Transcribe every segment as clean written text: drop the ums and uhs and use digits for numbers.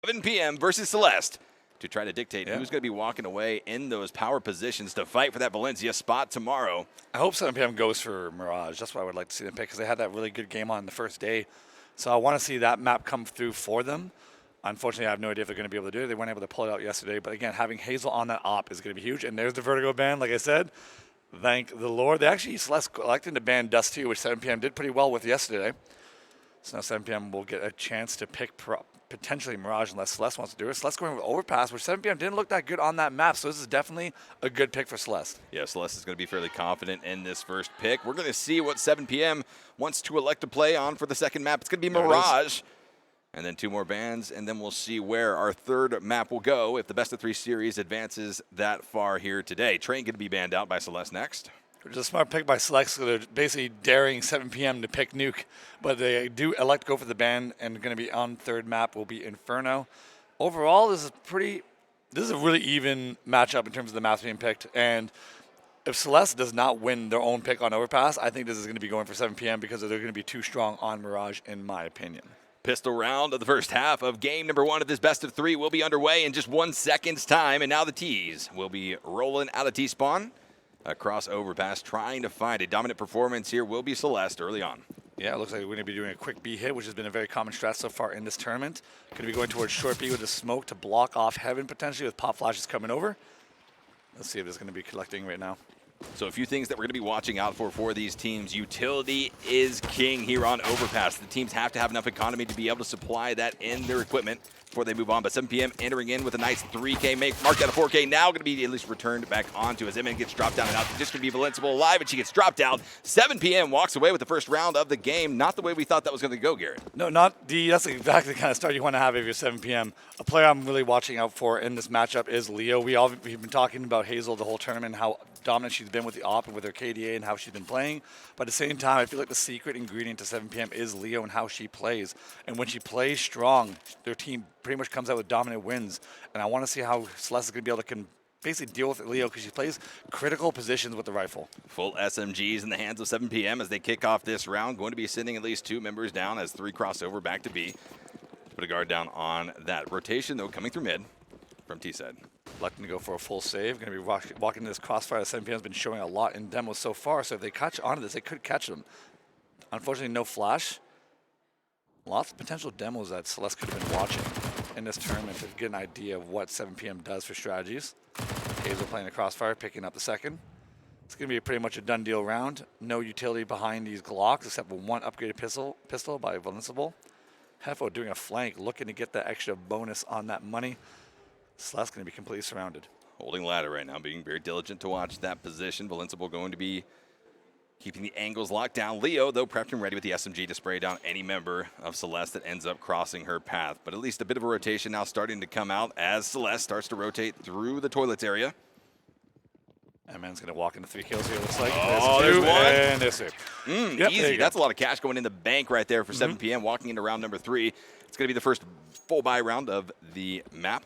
7PM versus Celestè to try to dictate who's going to be walking away in those power positions to fight for that Valencia spot tomorrow. I hope 7PM goes for Mirage. That's what I would like to see them pick because they had that really good game on the first day. So I want to see that map come through for them. Unfortunately, I have no idea if they're going to be able to do it. They weren't able to pull it out yesterday. But again, having Hazel on that op is going to be huge. And there's the Vertigo ban, like I said. Thank the Lord. They actually elected to ban Dust 2, which 7PM did pretty well with yesterday. So now 7PM will get a chance to pick potentially Mirage unless Celestè wants to do it. Celestè going with Overpass, which 7PM didn't look that good on that map. So this is definitely a good pick for Celestè. Yeah, Celestè is going to be fairly confident in this first pick. We're going to see what 7PM wants to elect to play on for the second map. It's going to be Mirage. And then 2 more bans, and then we'll see where our third map will go if the best-of-3 series advances that far here today. Train going to be banned out by Celestè next. Which is a smart pick by Celestè. So they're basically daring 7PM to pick Nuke, but they do elect to go for the ban, and going to be on third map will be Inferno. Overall, this is a really even matchup in terms of the maps being picked, and if Celestè does not win their own pick on Overpass, I think this is going to be going for 7PM because they're going to be too strong on Mirage, in my opinion. Pistol round of the first half of game number 1 of this best-of-3 will be underway in just 1 second's time, and now the T's will be rolling out of T-spawn across Overpass, trying to find a dominant performance here will be Celestè early on. Yeah, it looks like we're going to be doing a quick B hit, which has been a very common strat so far in this tournament. Going to be going towards short B with the smoke to block off Heaven potentially with pop flashes coming over. Let's see if it's going to be collecting right now. So a few things that we're going to be watching out for these teams. Utility is king here on Overpass. The teams have to have enough economy to be able to supply that in their equipment before they move on. But 7PM entering in with a nice 3K make, marked out a 4K, now going to be at least returned back onto as MN gets dropped down and out. Just going to be Valencia alive, and she gets dropped down. 7PM walks away with the first round of the game. Not the way we thought that was going to go, Garrett. No, that's exactly the kind of start you want to have if you're 7PM. A player I'm really watching out for in this matchup is Leo. We've been talking about Hazel the whole tournament, how dominant she's been with the op and with her KDA and how she's been playing. But at the same time, I feel like the secret ingredient to 7PM is Leo and how she plays. And when she plays strong, their team pretty much comes out with dominant wins. And I want to see how Celestè is going to be able to basically deal with Leo because she plays critical positions with the rifle. Full SMGs in the hands of 7PM as they kick off this round. Going to be sending at least 2 members down as 3 crossover back to B. Put a guard down on that rotation, though, coming through mid from T-side. Electing to go for a full save. Going to be walking this crossfire that 7PM has been showing a lot in demos so far. So if they catch onto this, they could catch them. Unfortunately, no flash. Lots of potential demos that Celestè could have been watching in this tournament to get an idea of what 7PM does for strategies. Hazel playing the crossfire, picking up the second. It's going to be pretty much a done deal round. No utility behind these Glocks except for 1 upgraded pistol by Valencia. Hefo doing a flank, looking to get that extra bonus on that money. Celestè going to be completely surrounded. Holding ladder right now, being very diligent to watch that position. Valencia going to be keeping the angles locked down. Leo, though, prepped and ready with the SMG to spray down any member of Celestè that ends up crossing her path. But at least a bit of a rotation now starting to come out as Celestè starts to rotate through the toilets area. MN's going to walk into 3 kills here, looks like. Oh, there's 1. And there's 2. Yep, easy. That's a lot of cash going in the bank right there for 7PM, walking into round number 3. It's going to be the first full buy round of the map.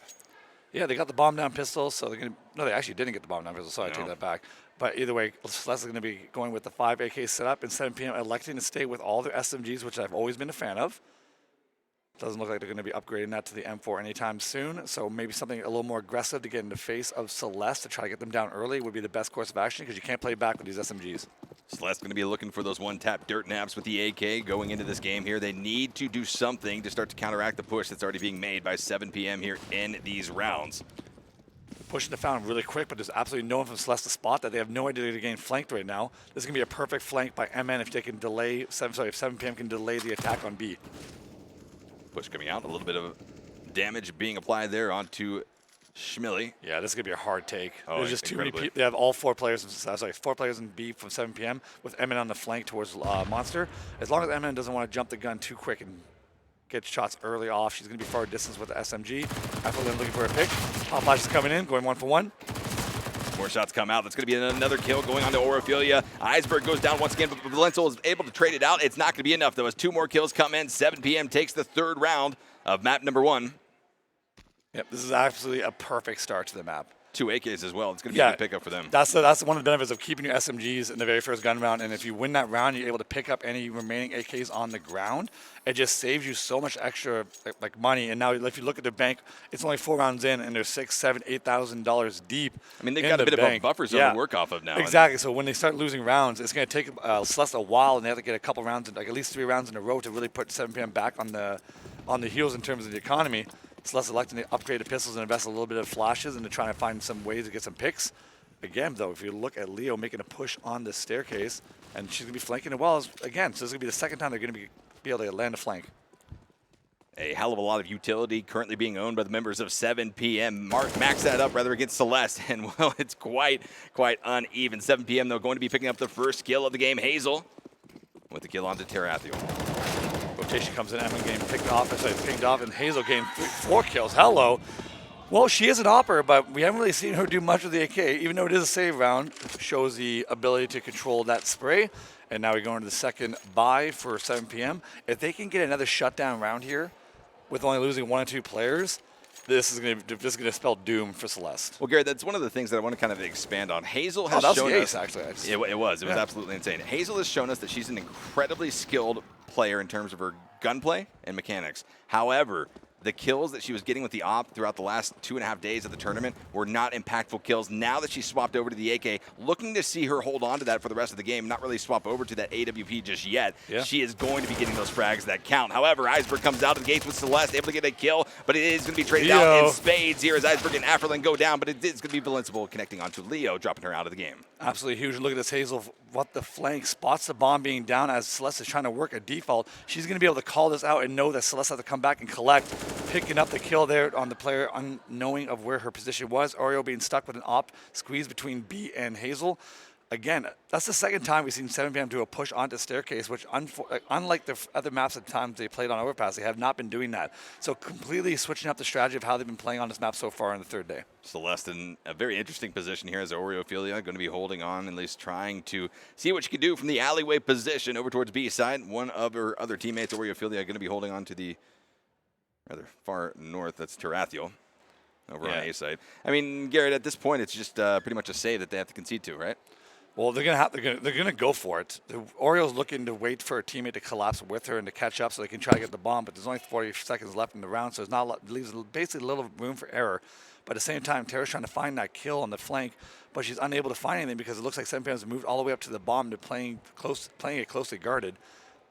Yeah, they got the bomb down pistol, so they're going to... No, they actually didn't get the bomb down pistol, so I take that back. But either way, Celestè is going to be going with the 5 AK setup, and 7PM electing to stay with all their SMGs, which I've always been a fan of. Doesn't look like they're going to be upgrading that to the M4 anytime soon, so maybe something a little more aggressive to get in the face of Celestè to try to get them down early would be the best course of action because you can't play back with these SMGs. Celestè going to be looking for those one-tap dirt naps with the AK going into this game here. They need to do something to start to counteract the push that's already being made by 7PM here in these rounds. Pushing the fountain really quick, but there's absolutely no one from Celestè to spot that. They have no idea to gain flanked right now. This is going to be a perfect flank by MN if they can delay, if 7PM can delay the attack on B. Push coming out, a little bit of damage being applied there onto Schmilly. Yeah, this is going to be a hard take. Oh, there's just too many people. They have all 4 players, 4 players in B from 7PM with MN on the flank towards Monster. As long as MN doesn't want to jump the gun too quick and get shots early off, she's going to be far distance with the SMG. After them looking for a pick. Pop flash is coming in, going 1 for 1. More shots come out. That's going to be another kill going on to Orophilia. Iceberg goes down once again, but Valencia is able to trade it out. It's not going to be enough, though, as 2 more kills come in. 7PM takes the 3rd round of map number 1. Yep, this is absolutely a perfect start to the map. 2 AKs as well. It's going to be a good pickup for them. That's one of the benefits of keeping your SMGs in the very first gun round. And if you win that round, you're able to pick up any remaining AKs on the ground. It just saves you so much extra like money. And now if you look at the bank, it's only 4 rounds in, and they're $6,000, $7,000, $8,000 deep. I mean, they've got a bit of a buffer zone to work off of now. Exactly. So when they start losing rounds, it's going to take Celeste a while, and they have to get a couple rounds, like at least 3 rounds in a row to really put 7PM back on the heels in terms of the economy. Celeste electing to upgrade the pistols and invest a little bit of flashes into trying to find some ways to get some picks. Again, though, if you look at Leo making a push on the staircase, and she's going to be flanking it well, again, so this is going to be the second time they're going to be able to land a flank. A hell of a lot of utility currently being owned by the members of 7PM. Max that up rather against Celeste, and well, it's quite uneven. 7PM, though, going to be picking up the first kill of the game. Hazel with the kill onto Terrathiel. Rotation comes in, Emma getting pinged off, and Hazel getting 4 kills. Hello. Well, she is an opera, but we haven't really seen her do much with the AK, even though it is a save round. Shows the ability to control that spray. And now we go into the second buy for 7PM. If they can get another shutdown round here with only losing 1 or 2 players, this is going to spell doom for Celeste. Well, Garrett, that's one of the things that I want to kind of expand on. Hazel has shown us. Actually. It was absolutely insane. Hazel has shown us that she's an incredibly skilled player in terms of her gunplay and mechanics. However, the kills that she was getting with the op throughout the last 2.5 days of the tournament were not impactful kills. Now that she's swapped over to the AK, looking to see her hold on to that for the rest of the game, not really swap over to that AWP just yet. Yeah. She is going to be getting those frags that count. However, Iceberg comes out of the gates with Celeste, able to get a kill, but it is going to be traded out in spades here as Iceberg and Afrelin go down, but it is going to be Valenceable connecting onto Leo, dropping her out of the game. Absolutely huge. Look at this Hazel, what the flank, spots the bomb being down as Celeste is trying to work a default. She's going to be able to call this out and know that Celeste has to come back and collect, picking up the kill there on the player, unknowing of where her position was. Oreo being stuck with an op squeeze between B and Hazel. Again, that's the second time we've seen 7PM do a push onto staircase, which unlike the other maps at times they played on Overpass, they have not been doing that. So completely switching up the strategy of how they've been playing on this map so far in the third day. Celeste in a very interesting position here as Oreophilia going to be holding on, at least trying to see what she can do from the alleyway position over towards B side. One of her other teammates, Oreophilia, going to be holding on to the rather far north. That's Terrathiel over on A side. I mean, Garrett, at this point, it's just pretty much a save that they have to concede to, right? Well, they're gonna go for it. The Orioles looking to wait for a teammate to collapse with her and to catch up so they can try to get the bomb. But there's only 40 seconds left in the round, so it leaves basically a little room for error. But at the same time, Tara's trying to find that kill on the flank, but she's unable to find anything because it looks like 7PM has moved all the way up to the bomb to playing it closely guarded.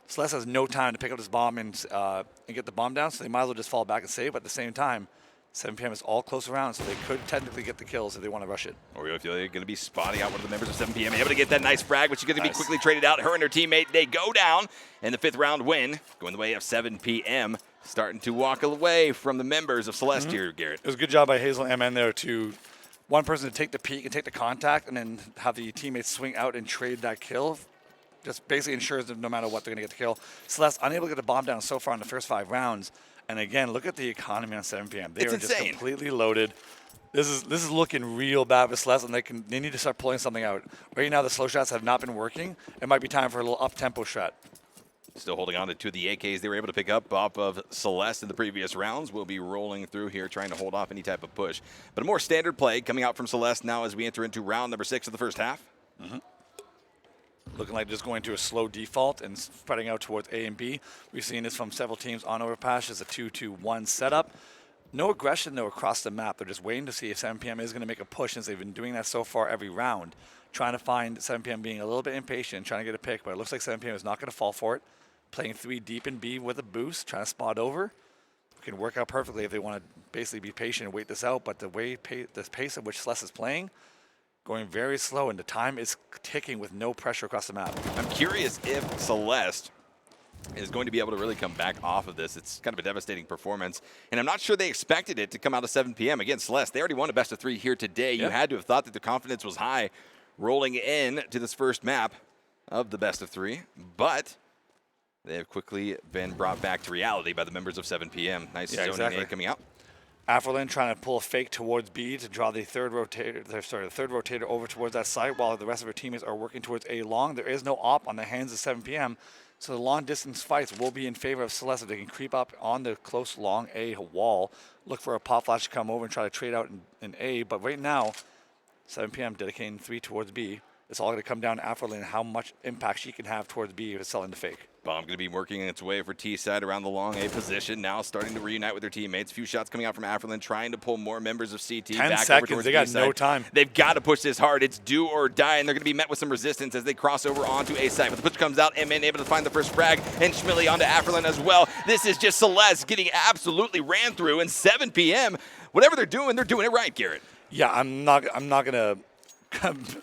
Celeste has no time to pick up this bomb and get the bomb down, so they might as well just fall back and save. But at the same time, 7PM is all close around, so they could technically get the kills if they want to rush it. Oreophilia going to be spotting out one of the members of 7PM, able to get that nice frag, which is going to be quickly traded out. Her and her teammate, they go down, and the 5th round win, going the way of 7PM, starting to walk away from the members of Celeste here, Garrett. It was a good job by Hazel and MN there to one person to take the peek and take the contact, and then have the teammates swing out and trade that kill. Just basically ensures that no matter what, they're going to get the kill. Celeste unable to get the bomb down so far in the first 5 rounds. And again, look at the economy on 7PM. They are just completely loaded. This is looking real bad for Celeste, and they need to start pulling something out. Right now, the slow shots have not been working. It might be time for a little up-tempo shot. Still holding on to 2 of the AKs they were able to pick up off of Celeste in the previous rounds. We'll be rolling through here, trying to hold off any type of push. But a more standard play coming out from Celeste now as we enter into round number 6 of the first half. Looking like just going to a slow default and spreading out towards A and B. We've seen this from several teams on Overpass as a 2-2-1 setup. No aggression, though, across the map. They're just waiting to see if 7PM is going to make a push, since they've been doing that so far every round. Trying to find 7PM being a little bit impatient, trying to get a pick, but it looks like 7PM is not going to fall for it. Playing 3 deep in B with a boost, trying to spot over. It can work out perfectly if they want to basically be patient and wait this out, but the pace at which Celeste is playing, going very slow, and the time is ticking with no pressure across the map. I'm curious if Celeste is going to be able to really come back off of this. It's kind of a devastating performance, and I'm not sure they expected it to come out of 7PM. Again, Celeste, they already won a best of 3 here today. You had to have thought that their confidence was high rolling in to this first map of the best of 3, but they have quickly been brought back to reality by the members of 7PM. Nice zoning A coming out. Afrelin trying to pull a fake towards B to draw the third rotator over towards that side, while the rest of her teammates are working towards A long. There is no op on the hands of 7PM, So the long-distance fights will be in favor of Celestè. They can creep up on the close long A wall, look for a pop flash to come over and try to trade out in A. But right now, 7PM dedicating 3 towards B. It's all going to come down to Afrolin and how much impact she can have towards B if it's selling the fake. Bomb going to be working its way for T-side around the long A position. Now starting to reunite with their teammates. Few shots coming out from Afrolin, trying to pull more members of CT 10 back seconds. over towards They got B-side. no time. They've got to push this hard. It's do or die, and they're going to be met with some resistance as they cross over onto A side. But the push comes out, MN able to find the first frag, and Schmilly onto Afrolin as well. This is just Celestè getting absolutely ran through, and 7PM, whatever they're doing it right, Garrett. Yeah, I'm not going to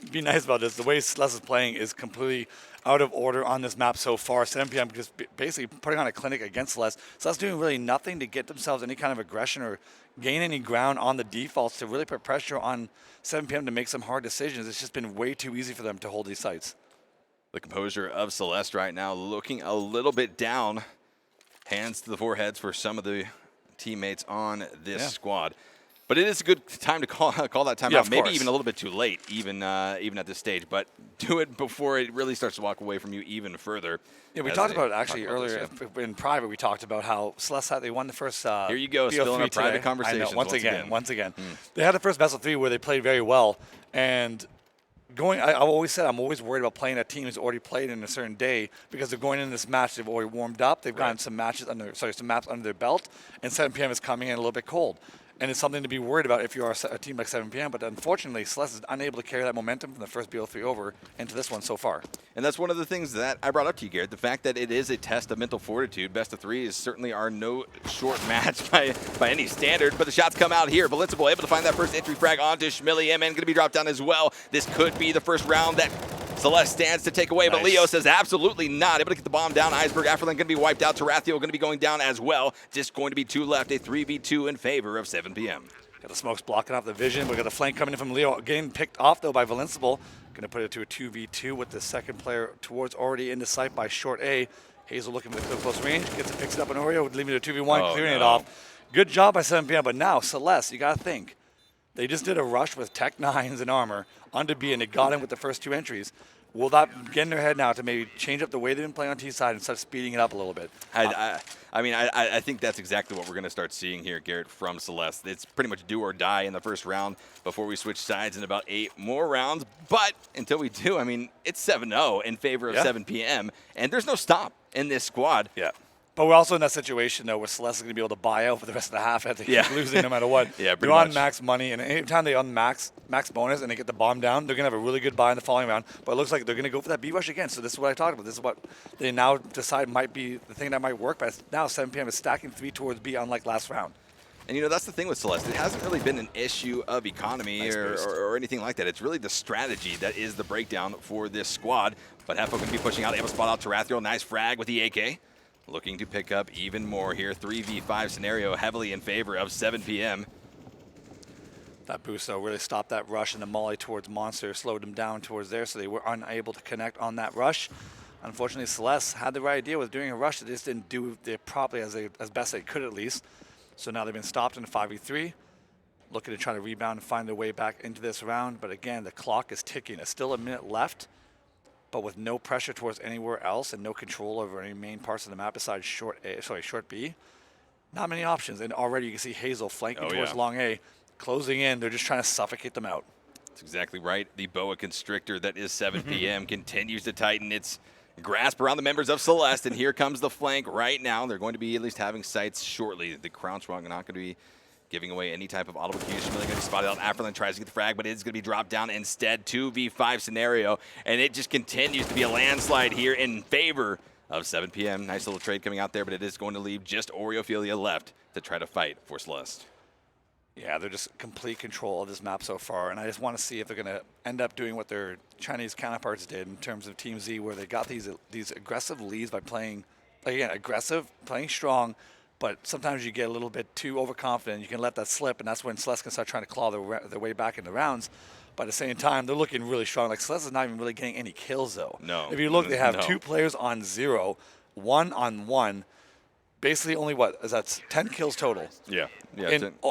be nice about this. The way Celestè is playing is completely out of order on this map so far. 7PM just basically putting on a clinic against Celestè. Celestè doing really nothing to get themselves any kind of aggression or gain any ground on the defaults to really put pressure on 7PM to make some hard decisions. It's just been way too easy for them to hold these sites. The composure of Celestè right now looking a little bit down. Hands to the foreheads for some of the teammates on this squad. But it is a good time to call that time out. Maybe even a little bit too late, even at this stage. But do it before it really starts to walk away from you even further. Yeah, we talked about it actually earlier in private. We talked about how Celestè, they won the first Here you go, still in our private conversations. Once again. They had the first best of 3 where they played very well. And I always said I'm always worried about playing a team who's already played in a certain day because they're going into this match. They've already warmed up. They've gotten some maps under their belt, and 7PM is coming in a little bit cold. And it's something to be worried about if you are a team like 7PM. But unfortunately, Celestè is unable to carry that momentum from the first BO3 over into this one so far. And that's one of the things that I brought up to you, Garrett. The fact that it is a test of mental fortitude. Best of 3 is certainly are no short match by any standard. But the shots come out here. Valincible able to find that first entry frag onto Schmilly. MN going to be dropped down as well. This could be the first round that Celestè stands to take away, but Leo says absolutely not. Able to get the bomb down. Iceberg, Afrolin going to be wiped out. Tarathiel going to be going down as well. Just going to be 2 left. A 3v2 in favor of 7PM. Got the smokes blocking off the vision. We got the flank coming in from Leo. Getting picked off, though, by Valincible. Going to put it to a 2v2 with the second player towards already into sight by short A. Hazel looking for the close range. Gets it, picks it up in Oreo, leaving it to 2v1, clearing it off. Good job by 7PM, but now Celestè, you got to think. They just did a rush with Tech 9s and armor onto B, and they got in with the first 2 entries. Will that get in their head now to maybe change up the way they've been playing on T side and start speeding it up a little bit? I think that's exactly what we're going to start seeing here, Garrett, from Celestè. It's pretty much do or die in the first round before we switch sides in about 8 more rounds. But until we do, I mean, it's 7-0 in favor of 7PM, and there's no stop in this squad. Yeah. But we're also in that situation, though, where Celestè is going to be able to buy out for the rest of the half after they keep losing no matter what. They're on max money, and anytime they on max bonus and they get the bomb down, they're going to have a really good buy in the following round. But it looks like they're going to go for that B rush again. So this is what I talked about. This is what they now decide might be the thing that might work. But now 7PM is stacking 3 towards B, unlike last round. And, you know, that's the thing with Celestè. It hasn't really been an issue of economy or anything like that. It's really the strategy that is the breakdown for this squad. But Hefo going to be pushing out, able to spot out Tarathiel. Nice frag with the AK. Looking to pick up even more here. 3v5 scenario heavily in favor of 7PM. That boost, though, really stopped that rush, and the molly towards Monster slowed them down towards there, so they were unable to connect on that rush. Unfortunately, Celestè had the right idea with doing a rush. They just didn't do it properly as best they could, at least. So now they've been stopped in a 5v3, looking to try to rebound and find their way back into this round. But again, the clock is ticking. There's still a minute left. But with no pressure towards anywhere else and no control over any main parts of the map besides short B, not many options. And already you can see Hazel flanking towards long A, closing in. They're just trying to suffocate them out. That's exactly right. The boa constrictor that is 7PM continues to tighten its grasp around the members of Celestè. And here comes the flank right now. They're going to be at least having sights shortly. The Crown Strong are not going to be giving away any type of audible cues. Really going to be spotted out. Afrolin tries to get the frag, but it's going to be dropped down instead. 2v5 scenario, and it just continues to be a landslide here in favor of 7PM. Nice little trade coming out there, but it is going to leave just Oreophilia left to try to fight for Celestè. Yeah, they're just complete control of this map so far, and I just want to see if they're going to end up doing what their Chinese counterparts did in terms of Team Z, where they got these aggressive leads by playing, again, aggressive, playing strong. But sometimes you get a little bit too overconfident. You can let that slip, and that's when Celestè can start trying to claw their way back in the rounds. But at the same time, they're looking really strong. Like, Celestè is not even really getting any kills, though. No. If you look, they have 2 players on 0, 1 on 1. basically only what is that 10 kills total Yeah.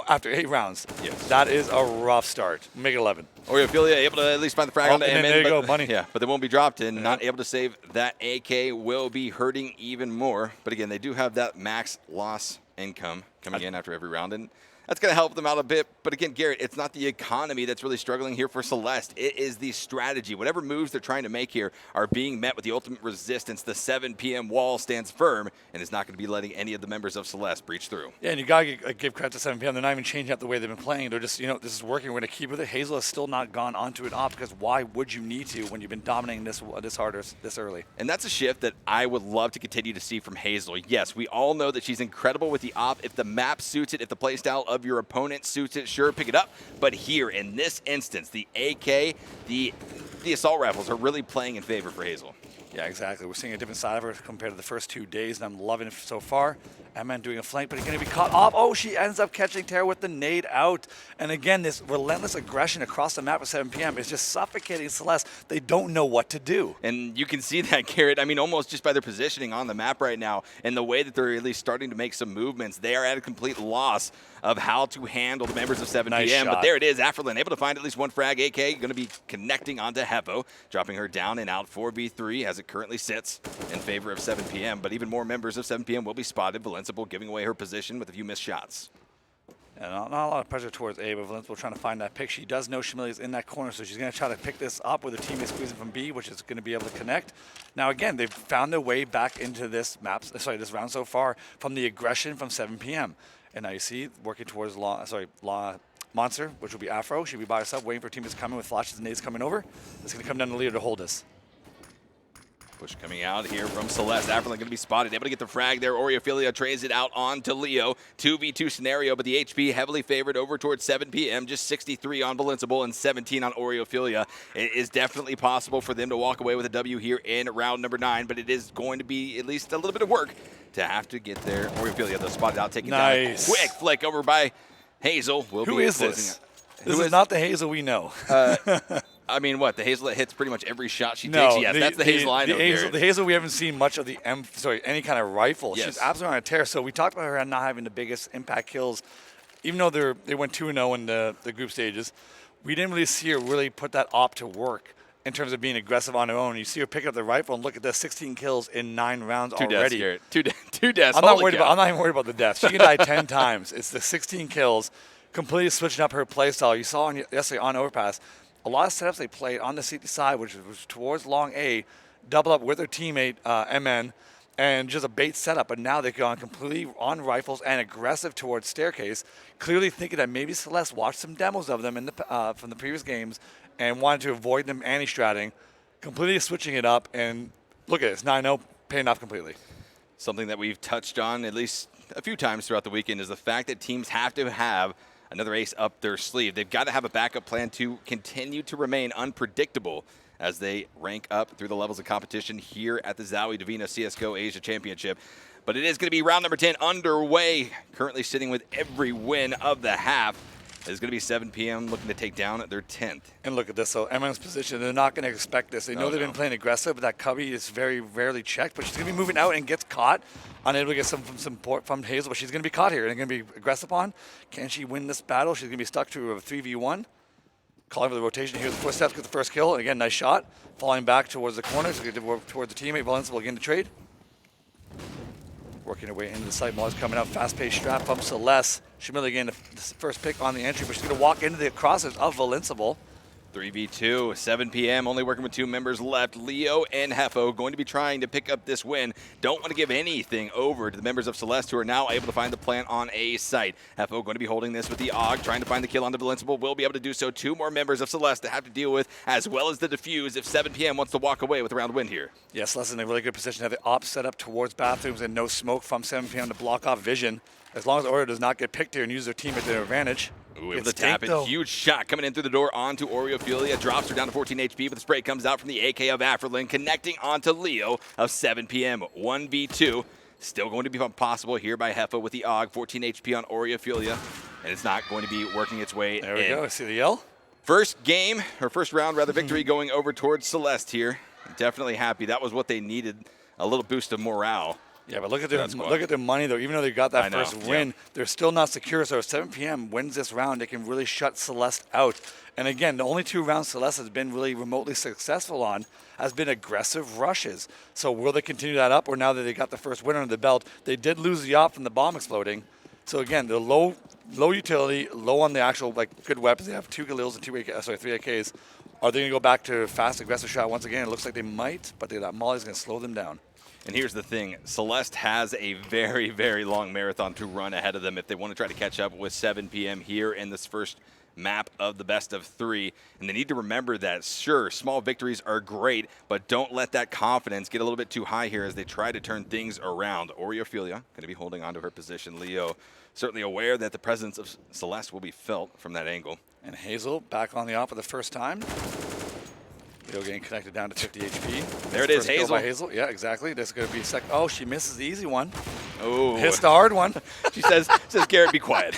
after 8 rounds. Yes. That is a rough start. Make it 11. Oreophilia able to at least find the frag onto and Amen, there you but, go, money. Yeah, but they won't be dropped in. Not able to save that AK will be hurting even more. But again, they do have that max loss income coming in after every round, and that's going to help them out a bit. But again, Garrett, it's not the economy that's really struggling here for Celeste. It is the strategy. Whatever moves they're trying to make here are being met with the ultimate resistance. The 7 PM wall stands firm and is not going to be letting any of the members of Celeste breach through. Yeah, and you got to give credit to 7 PM. They're not even changing up the way they've been playing. They're just, this is working. We're going to keep with it. Hazel has still not gone onto an op because why would you need to when you've been dominating this harder this early? And that's a shift that I would love to continue to see from Hazel. Yes, we all know that she's incredible with the op. If the map suits it, if the playstyle of your opponent suits it, sure, pick it up. But here, in this instance, the AK, the assault rifles are really playing in favor for Hazel. Yeah, exactly. We're seeing a different side of her compared to the first 2 days, and I'm loving it so far. Eman doing a flank, but he's going to be caught off. Oh, she ends up catching Terra with the nade out. And again, this relentless aggression across the map with 7 PM is just suffocating Celeste. They don't know what to do. And you can see that, Garrett. I mean, almost just by their positioning on the map right now and the way that they're at least starting to make some movements, they are at a complete loss of how to handle the members of 7 PM. But there it is, Afrelin able to find at least one frag. AK going to be connecting onto Hefo, dropping her down and out 4v3 as it currently sits in favor of 7 PM. But even more members of 7 PM will be spotted. Valencible giving away her position with a few missed shots. Yeah, not a lot of pressure towards A, but Valencible trying to find that pick. She does know Shamilia's in that corner, so she's going to try to pick this up with her teammate squeezing from B, which is going to be able to connect. Now, again, they've found their way back into this this round so far from the aggression from 7 PM. And now you see, working towards Monster, which will be Afro. She'll be by herself, waiting for teammates coming with flashes and nades coming over. It's going to come down to Leo to hold us. Push coming out here from Celeste. Afrelin going to be spotted. Able to get the frag there. Oreophilia trades it out on to Leo. 2v2 scenario, but the HP heavily favored over towards 7 PM. Just 63 on Valencible and 17 on Oreophilia. It is definitely possible for them to walk away with a W here in round number 9, but it is going to be at least a little bit of work to have to get there. Oreophilia, though, spotted out, taking down a quick flick over by Hazel. Who is this? This is not the Hazel we know. I mean, what? The Hazel that hits pretty much every shot she takes? Yes, that's the Hazel I know. The Hazel we haven't seen much of any kind of rifle. Yes. She's absolutely on a tear. So we talked about her not having the biggest impact kills. Even though they went 2-0 in the group stages, we didn't really see her really put that op to work in terms of being aggressive on her own. You see her pick up the rifle and look at the 16 kills in 9 rounds already. Two deaths. I'm not even worried about the deaths. She can die 10 times. It's the 16 kills, completely switching up her play style. You saw yesterday on Overpass, a lot of setups they played on the CT side, which was towards long A, double up with her teammate, MN, and just a bait setup. But now they've gone completely on rifles and aggressive towards Staircase, clearly thinking that maybe Celeste watched some demos of them from the previous games and wanted to avoid them anti-stratting, completely switching it up. And look at this, 9-0, paying off completely. Something that we've touched on at least a few times throughout the weekend is the fact that teams have to have another ace up their sleeve. They've got to have a backup plan to continue to remain unpredictable as they rank up through the levels of competition here at the ZOWIE DIVINA CSGO Asia Championship. But it is going to be round number 10 underway, currently sitting with every win of the half. It's going to be 7 PM looking to take down their 10th. And look at this, so Emma's position, they're not going to expect this. They know they've been playing aggressive, but that cubby is very rarely checked. But she's going to be moving out and gets caught, unable to get some support from Hazel, but she's going to be caught here and going to be aggressive on. Can she win this battle? She's going to be stuck to a 3v1. Calling for the rotation here. The footsteps, get the first kill. And again, nice shot. Falling back towards the corner, so towards the teammate. Valencible again to trade. Working her way into the site. Mars coming out. Fast-paced strap from Celeste. Shamili again, the first pick on the entry, but she's going to walk into the crosses of Valencible. 3v2, 7 PM, only working with 2 members left. Leo and Hefo going to be trying to pick up this win. Don't want to give anything over to the members of Celeste, who are now able to find the plant on A site. Hefo going to be holding this with the AUG, trying to find the kill on the Valencible. Will be able to do so. 2 more members of Celeste to have to deal with, as well as the defuse if 7 PM wants to walk away with a round win here. Yes, Celeste in a really good position to have the op set up towards bathrooms and no smoke from 7 PM to block off vision. As long as Oreo does not get picked here and use their team at their advantage. Ooh, able to tap it. Huge shot coming in through the door onto Oreophilia. Drops her down to 14 HP, but the spray comes out from the AK of Afrelin, connecting onto Leo of 7 PM. 1v2. Still going to be possible here by Hefo with the AUG. 14 HP on Oreophilia, and it's not going to be working its way in. There we go. See the yell? First game, or first round rather, victory going over towards Celeste here. Definitely happy. That was what they needed, a little boost of morale. Yeah, but look at their money though. Even though they got that first win, they're still not secure. So if 7 PM wins this round, they can really shut Celestè out. And again, the only 2 rounds Celestè has been really remotely successful on has been aggressive rushes. So will they continue that up, or now that they got the first win under the belt, they did lose the op from the bomb exploding. So again, they're low utility, low on the actual good weapons. They have 2 Galils and 3 AKs. Are they going to go back to fast aggressive shot once again? It looks like they might, but that Molly's going to slow them down. And here's the thing, Celestè has a very, very long marathon to run ahead of them if they want to try to catch up with 7 PM here in this first map of the best of 3. And they need to remember that, sure, small victories are great, but don't let that confidence get a little bit too high here as they try to turn things around. Oreophilia going to be holding on to her position. Leo certainly aware that the presence of Celestè will be felt from that angle. And Hazel back on the op for the first time. Leo getting connected down to 50 HP. There it is, Hazel. By Hazel. Yeah, exactly. This is going to be second. Oh, she misses the easy one. Oh, hits the hard one. She says, Garrett, be quiet.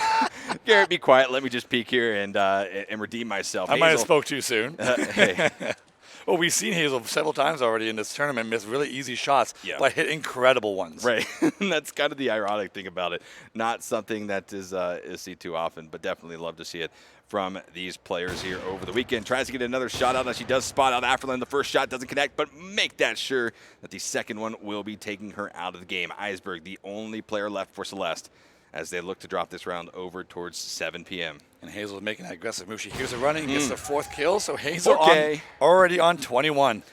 Garrett, be quiet. Let me just peek here and redeem myself. I might have spoke too soon. Hey. Well, we've seen Hazel several times already in this tournament miss really easy shots, but hit incredible ones. Right. That's kind of the ironic thing about it. Not something that is seen too often, but definitely love to see it from these players here over the weekend. Tries to get another shot out, and she does spot out Afterland. The first shot doesn't connect, but make that sure that the second one will be taking her out of the game. Iceberg, the only player left for Celestè, as they look to drop this round over towards 7 PM. And Hazel is making that aggressive move. She hears it running, gets the 4th kill, so Hazel already on 21.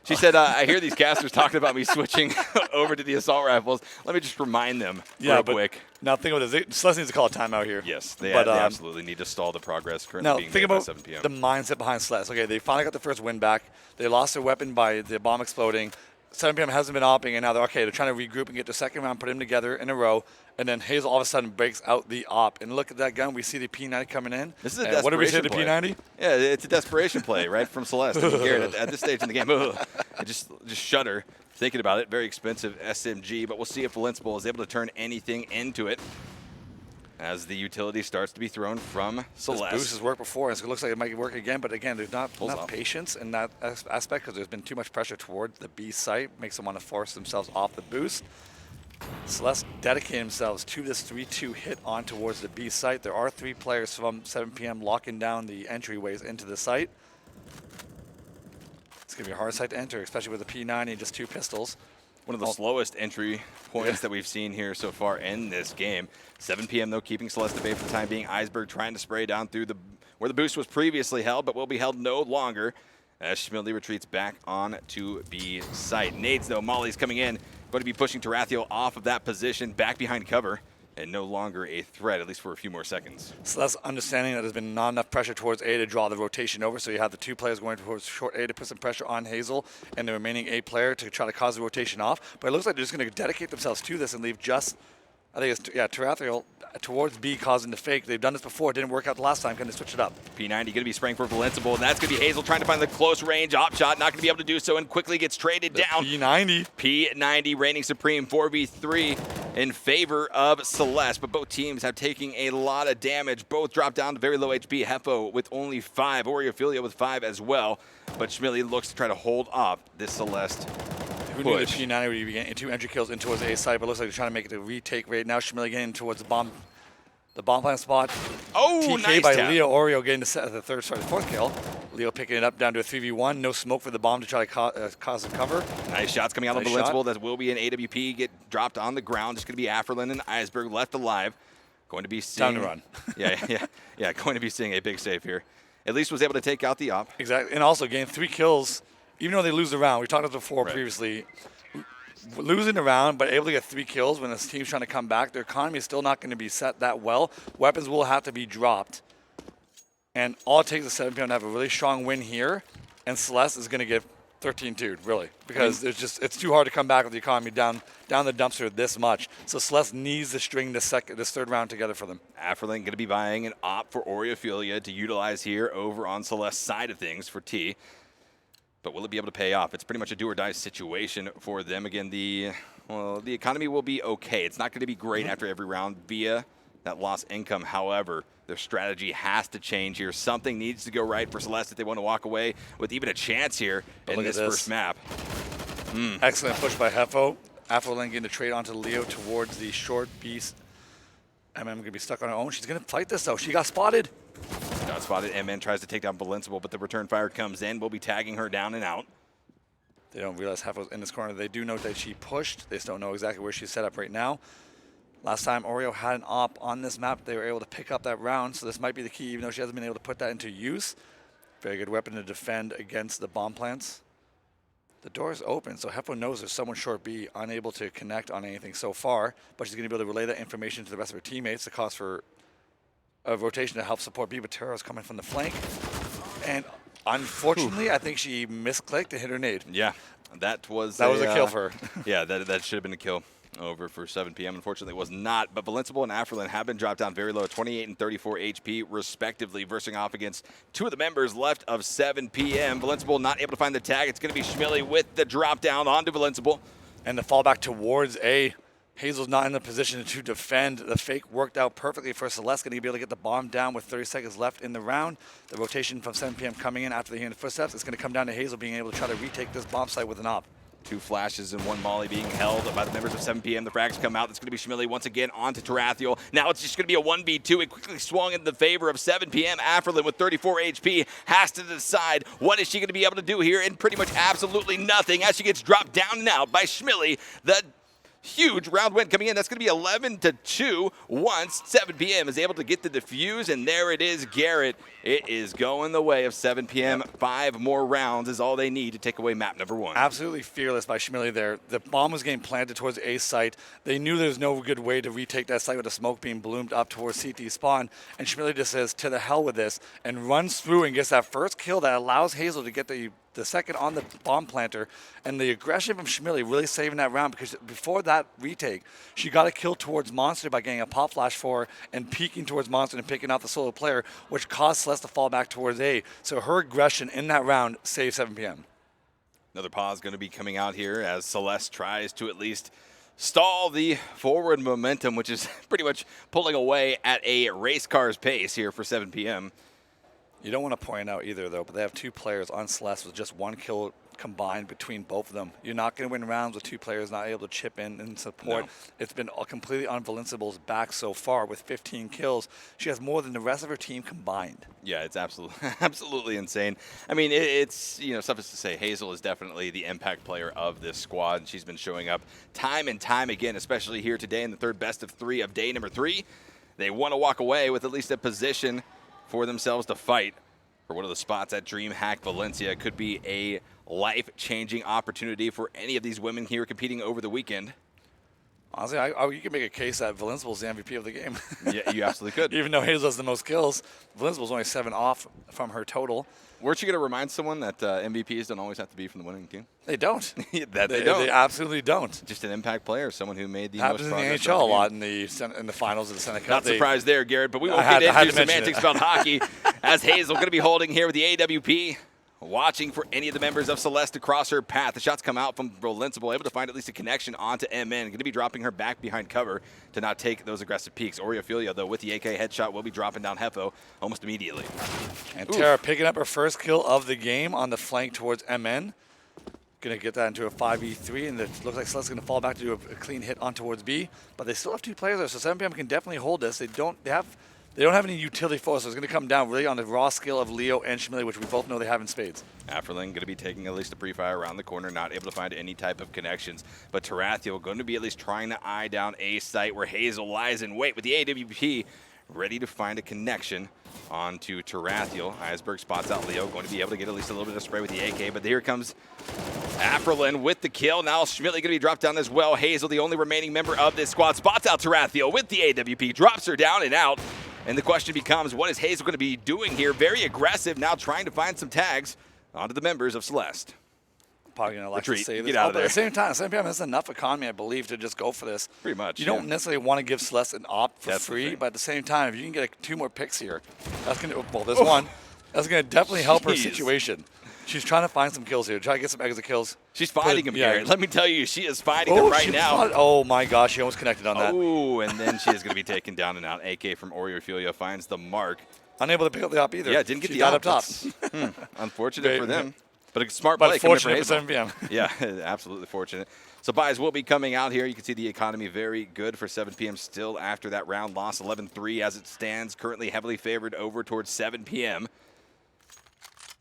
She said, I hear these casters talking about me switching over to the assault rifles. Let me just remind them real quick. Now think about this. Celestè needs to call a timeout here. Yes, they absolutely need to stall the progress currently being made by 7 PM. The mindset behind Celestè. Okay, they finally got the first win back. They lost their weapon by the bomb exploding. 7 PM hasn't been opping, and now they're trying to regroup and get the second round, put them together in a row. And then Hazel all of a sudden breaks out the op. And look at that gun. We see the P90 coming in. This is a desperation What did we say, the play. P90? Yeah, it's a desperation play, right, from Celestè. I mean, Garrett, at this stage in the game, I just shudder thinking about it. Very expensive SMG, but we'll see if Valenciable is able to turn anything into it as the utility starts to be thrown from Celestè. This boost has worked before, and so it looks like it might work again. But again, there's not enough patience in that aspect because there's been too much pressure towards the B site. Makes them want to force themselves off the boost. Celestè dedicating themselves to this 3-2 hit on towards the B site. There are 3 players from 7 PM locking down the entryways into the site. It's going to be a hard site to enter, especially with the P90 and just 2 pistols. One of the slowest entry points that we've seen here so far in this game. 7 PM, though, keeping Celestè at bay for the time being. Iceberg trying to spray down through where the boost was previously held, but will be held no longer as Schmildy retreats back on to B site. Nades, though, Molly's coming in. Going to be pushing Tarathiel off of that position, back behind cover, and no longer a threat, at least for a few more seconds. So that's understanding that there's been not enough pressure towards A to draw the rotation over, so you have the 2 players going towards short A to put some pressure on Hazel and the remaining A player to try to cause the rotation off. But it looks like they're just going to dedicate themselves to this and leave just, I think it's, Tarathiel towards B causing the fake. They've done this before. It didn't work out the last time. Going to switch it up. P90 going to be spraying for Valenciable, and that's going to be Hazel trying to find the close range op shot. Not going to be able to do so, and quickly gets traded down. P90. P90 reigning supreme, 4v3 in favor of Celestè, but both teams have taken a lot of damage. Both dropped down to very low HP. Hefo with only 5, Oreophilia with 5 as well, but Schmilly looks to try to hold off this Celestè. Who knew the P90 would be getting 2 entry kills in towards the A side, but it looks like they're trying to make it a retake rate. Now Schmilly getting towards the bomb plant spot. Oh, TK nice by tap. Leo. Oreo getting the 4th kill. Leo picking it up down to a 3v1. No smoke for the bomb to try to cause a cover. Nice shots coming out of Valenciable. That will be an AWP. Get dropped on the ground. Just going to be Afferlin and Iceberg left alive. Going to be seeing... Time to run. yeah. Going to be seeing a big save here. At least was able to take out the op. Exactly. And also gain 3 kills, even though they lose the round. We talked about this before previously. Losing the round, but able to get 3 kills when this team's trying to come back. Their economy is still not going to be set that well. Weapons will have to be dropped. And all it takes is 7 PM to have a really strong win here, and Celestè is going to get 13-2, really, because it's too hard to come back with the economy down the dumpster this much. So Celestè needs to string this 3rd round together for them. Afferlin going to be buying an op for Oreophilia to utilize here over on Celeste's side of things for T. But will it be able to pay off? It's pretty much a do-or-die situation for them. Again, the economy will be okay. It's not going to be great after every round via that lost income. However, their strategy has to change here. Something needs to go right for Celestè if they want to walk away with even a chance here in this first map. Excellent push by Hefo. Afro getting the trade onto Leo towards the short beast. going to be stuck on her own. She's going to fight this, though. She got spotted. Got spotted. MN tries to take down Valenceable, but the return fire comes in. We'll be tagging her down and out. They don't realize Heffo's in this corner. They do know that she pushed. They just don't know exactly where she's set up right now. Last time Oreo had an op on this map, they were able to pick up that round, so this might be the key, even though she hasn't been able to put that into use. Very good weapon to defend against the bomb plants. The door is open, so Hefo knows there's someone short B, unable to connect on anything so far, but she's going to be able to relay that information to the rest of her teammates. The cost for a rotation to help support B, but Tero's coming from the flank. And unfortunately, I think she misclicked and hit her nade. Yeah, that was a kill for her. Yeah, that should have been a kill. Over for 7PM. Unfortunately, it was not. But Valenceable and Afrolin have been dropped down very low, 28 and 34 HP, respectively, versing off against two of the members left of 7PM. Valenceable not able to find the tag. It's going to be Schmilly with the drop down onto Valenceable. And the fallback towards A. Hazel's not in the position to defend. The fake worked out perfectly for Celestè. Going to be able to get the bomb down with 30 seconds left in the round. The rotation from 7PM coming in after they hear the footsteps. It's going to come down to Hazel being able to try to retake this bomb site with an op. Two flashes and one molly being held by the members of 7PM. The frags come out. That's going to be Schmilly once again onto Tarathiel. Now it's just going to be a 1v2. It quickly swung in the favor of 7PM. Afrolin with 34 HP has to decide what is she going to be able to do here, and pretty much absolutely nothing as she gets dropped down and out by Schmilly. The huge round win coming in. That's going to be 11-2 once 7PM is able to get the defuse, and there it is, Garrett. It is going the way of 7PM. 5 more rounds is all they need to take away map number 1. Absolutely fearless by Schmilly there. The bomb was getting planted towards A site. They knew there was no good way to retake that site with the smoke being bloomed up towards CT spawn, and Schmilly just says, to the hell with this, and runs through and gets that first kill that allows Hazel to get the second on the bomb planter. And the aggression from Schmilly really saving that round, because before that retake, she got a kill towards Monster by getting a pop flash for her and peeking towards Monster and picking out the solo player, which caused Celeste to fall back towards A. So her aggression in that round saved 7PM. Another pause going to be coming out here as Celeste tries to at least stall the forward momentum, which is pretty much pulling away at a race car's pace here for 7PM. You don't want to point out either, though, but they have 2 players on Celeste with just 1 kill combined between both of them. You're not going to win rounds with 2 players not able to chip in and support. No. It's been completely on Valenceable's back so far with 15 kills. She has more than the rest of her team combined. Yeah, it's absolutely insane. I mean, it's, suffice to say, Hazel is definitely the impact player of this squad, and she's been showing up time and time again, especially here today in the third best of 3 of day number 3. They want to walk away with at least a position for themselves to fight for one of the spots at DreamHack Valencia. Could be a life-changing opportunity for any of these women here competing over the weekend. Honestly, you can make a case that Valenceable's the MVP of the game. Yeah, you absolutely could. Even though Hazel has the most kills, Valenceable's only 7 off from her total. Weren't you going to remind someone that MVPs don't always have to be from the winning team? They don't. They don't. They absolutely don't. Just an impact player, someone who made the happens most progress. Happens in the NHL a lot in the finals of the Senate Cup. Not surprised there, Garrett, but we won't get into semantics about hockey as Hazel going to be holding here with the AWP. Watching for any of the members of Celeste to cross her path. The shots come out from Valenceable, able to find at least a connection onto MN. Going to be dropping her back behind cover to not take those aggressive peeks. Oreophilia, though, with the AK headshot, will be dropping down Hefo almost immediately. And Tara picking up her first kill of the game on the flank towards MN. Going to get that into a 5v3, and it looks like Celeste's going to fall back to do a clean hit on towards B. But they still have 2 players there, so 7PM can definitely hold this. They don't have any utility for us, so it's going to come down really on the raw skill of Leo and Schmilly, which we both know they have in spades. Afrolin going to be taking at least a pre-fire around the corner, not able to find any type of connections. But Tarathiel going to be at least trying to eye down a site where Hazel lies in wait with the AWP, ready to find a connection onto Tarathiel. Iceberg spots out Leo, going to be able to get at least a little bit of spray with the AK, but here comes Afrolin with the kill. Now Schmilly going to be dropped down as well. Hazel, the only remaining member of this squad, spots out Tarathiel with the AWP, drops her down and out. And the question becomes, what is Hazel going to be doing here? Very aggressive, now trying to find some tags onto the members of Celeste. Probably going to like to say this. Get out of there. But at the same time, 7PM has enough economy, I believe, to just go for this. Pretty much. You don't necessarily want to give Celeste an op for free, but at the same time, if you can get 2 more picks here, that's going to, well, there's one. That's going to definitely help her situation. She's trying to find some kills here, try to get some exit kills. She's fighting him, Garrett. Let me tell you, she is fighting him right now. Oh, my gosh, she almost connected on that. Oh, and then she is going to be taken down and out. AK from Oreophilia finds the mark. Unable to pick up the op either. Yeah, didn't get the op up top. Unfortunate for them. But a smart play. But fortunate for 7PM. Yeah, absolutely fortunate. So buys will be coming out here. You can see the economy very good for 7PM still after that round loss. 11-3 as it stands. Currently heavily favored over towards 7PM.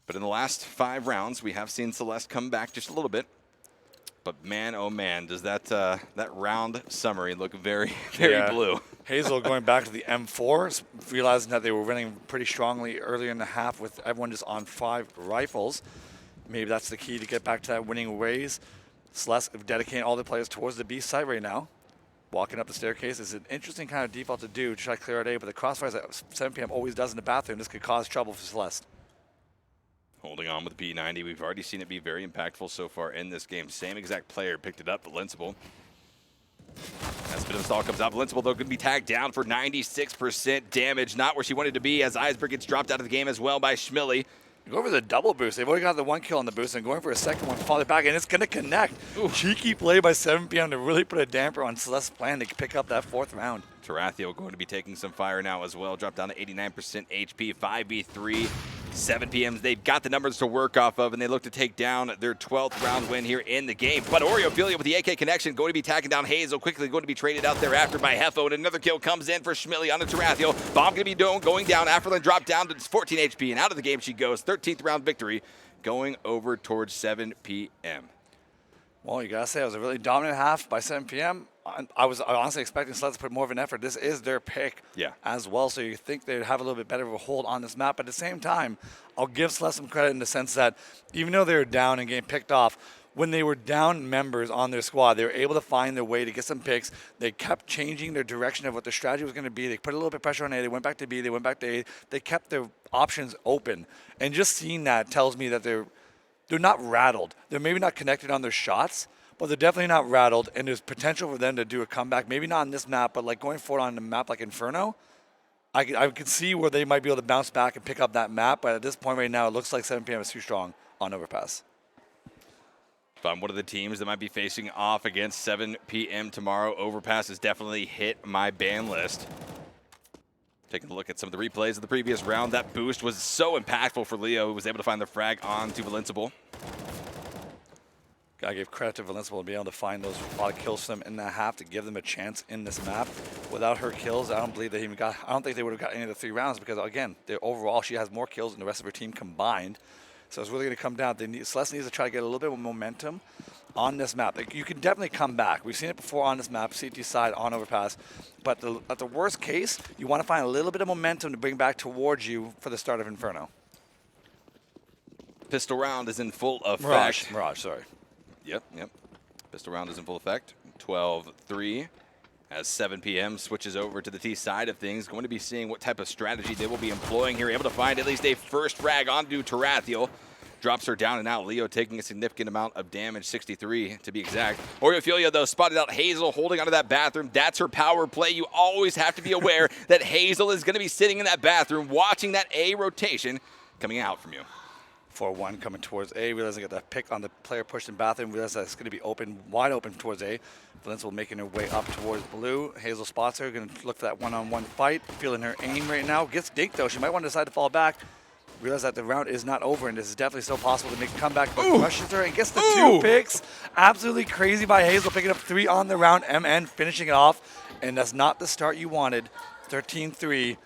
But in the last 5 rounds, we have seen Celeste come back just a little bit. But man, oh man, does that that round summary look very, very blue. Hazel going back to the M4, realizing that they were running pretty strongly earlier in the half with everyone just on 5 rifles. Maybe that's the key to get back to that winning ways. Celeste dedicating all the players towards the B site right now. Walking up the staircase is an interesting kind of default to do to try to clear out A, but the crossfires that 7PM always does in the bathroom, this could cause trouble for Celeste. Holding on with P90. We've already seen it be very impactful so far in this game. Same exact player picked it up, Valenceable. As Bit of Stall comes out, Valenceable, though, going to be tagged down for 96% damage. Not where she wanted to be, as Iceberg gets dropped out of the game as well by Schmilly. Go for the double boost. They've already got the 1 kill on the boost and going for a second one farther back, and it's going to connect. Ooh. Cheeky play by 7PM to really put a damper on Celeste's plan to pick up that 4th round. Tarathiel going to be taking some fire now as well. Dropped down to 89% HP, 5v3. 7PM, they've got the numbers to work off of, and they look to take down their 12th round win here in the game. But Oreophilia with the AK connection going to be tagging down Hazel, quickly going to be traded out thereafter by Hefo, and another kill comes in for Schmilly on the Tarathiel. Bomb going to be going down. Afterland dropped down to 14 HP, and out of the game she goes. 13th round victory going over towards 7PM. Well, you got to say it was a really dominant half by 7PM. I was honestly expecting Celeste to put more of an effort. This is their pick as well, so you think they'd have a little bit better of a hold on this map. But at the same time, I'll give Celeste some credit in the sense that even though they were down and getting picked off, when they were down members on their squad, they were able to find their way to get some picks. They kept changing their direction of what their strategy was going to be. They put a little bit of pressure on A. They went back to B. They went back to A. They kept their options open. And just seeing that tells me that they're not rattled. They're maybe not connected on their shots, but they're definitely not rattled, and there's potential for them to do a comeback. Maybe not on this map, but like going forward on a map like Inferno, I could see where they might be able to bounce back and pick up that map. But at this point right now, it looks like 7PM is too strong on Overpass. If I'm one of the teams that might be facing off against 7PM tomorrow, Overpass has definitely hit my ban list. Taking a look at some of the replays of the previous round, that boost was so impactful for Leo, who was able to find the frag onto Valenceable. Gotta give credit to Valenceable to be able to find those a lot of kills for them in that half to give them a chance in this map. Without her kills, I don't think they would have got any of the 3 rounds because again, overall she has more kills than the rest of her team combined. So it's really going to come down. Celeste needs to try to get a little bit of momentum on this map. Like, you can definitely come back. We've seen it before on this map, CT side on Overpass. But at the worst case, you want to find a little bit of momentum to bring back towards you for the start of Inferno. Pistol round is in full effect. Mirage, sorry. Yep. Pistol round is in full effect. 12-3 as 7PM switches over to the T side of things. Going to be seeing what type of strategy they will be employing here. Able to find at least a first frag onto Tarathiel. Drops her down and out. Leo taking a significant amount of damage, 63 to be exact. Oreophilia, though, spotted out Hazel holding onto that bathroom. That's her power play. You always have to be aware that Hazel is going to be sitting in that bathroom watching that A rotation coming out from you. 4-1 coming towards A. Realizing they got that pick on the player pushed in bathroom. Realize that it's going to be wide open towards A. Valenceable making her way up towards blue. Hazel spots her. Going to look for that one-on-one fight. Feeling her aim right now. Gets dinked, though. She might want to decide to fall back. Realize that the round is not over, and this is definitely still possible to make a comeback. But rushes her and gets the 2 picks. Absolutely crazy by Hazel, picking up 3 on the round. MN finishing it off, and that's not the start you wanted. 13-3,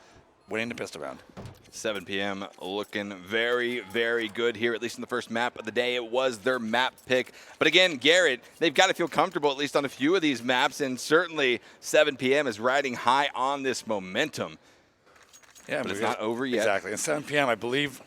winning the pistol round. 7PM looking very, very good here, at least in the first map of the day. It was their map pick. But again, Garrett, they've got to feel comfortable at least on a few of these maps, and certainly 7PM is riding high on this momentum. Yeah, but it's not over yet. Exactly. And 7PM,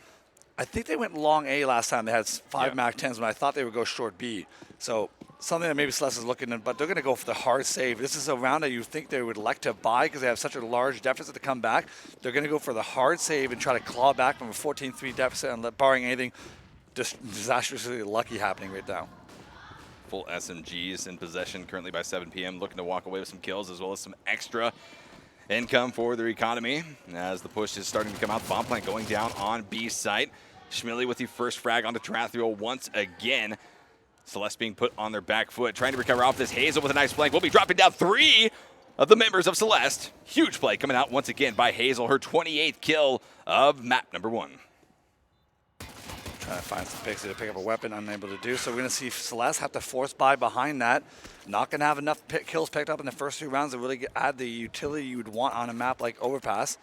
I think they went long A last time. They had 5 MAC 10s, when I thought they would go short B. So something that maybe Celeste is looking at, but they're going to go for the hard save. This is a round that you think they would like to buy because they have such a large deficit to come back. They're going to go for the hard save and try to claw back from a 14-3 deficit and barring anything disastrously lucky happening right now. Full SMGs in possession currently by 7PM, looking to walk away with some kills as well as some extra income for their economy. As the push is starting to come out, bomb plant going down on B site. Schmilly with the first frag onto Tarathiel once again. Celeste being put on their back foot, trying to recover off this. Hazel with a nice flank. Will be dropping down 3 of the members of Celeste. Huge play coming out once again by Hazel, her 28th kill of map number 1. Trying to find some picks to pick up a weapon, unable to do so. We're going to see Celeste have to force buy behind that. Not going to have enough kills picked up in the first 3 rounds to really add the utility you would want on a map like Overpass.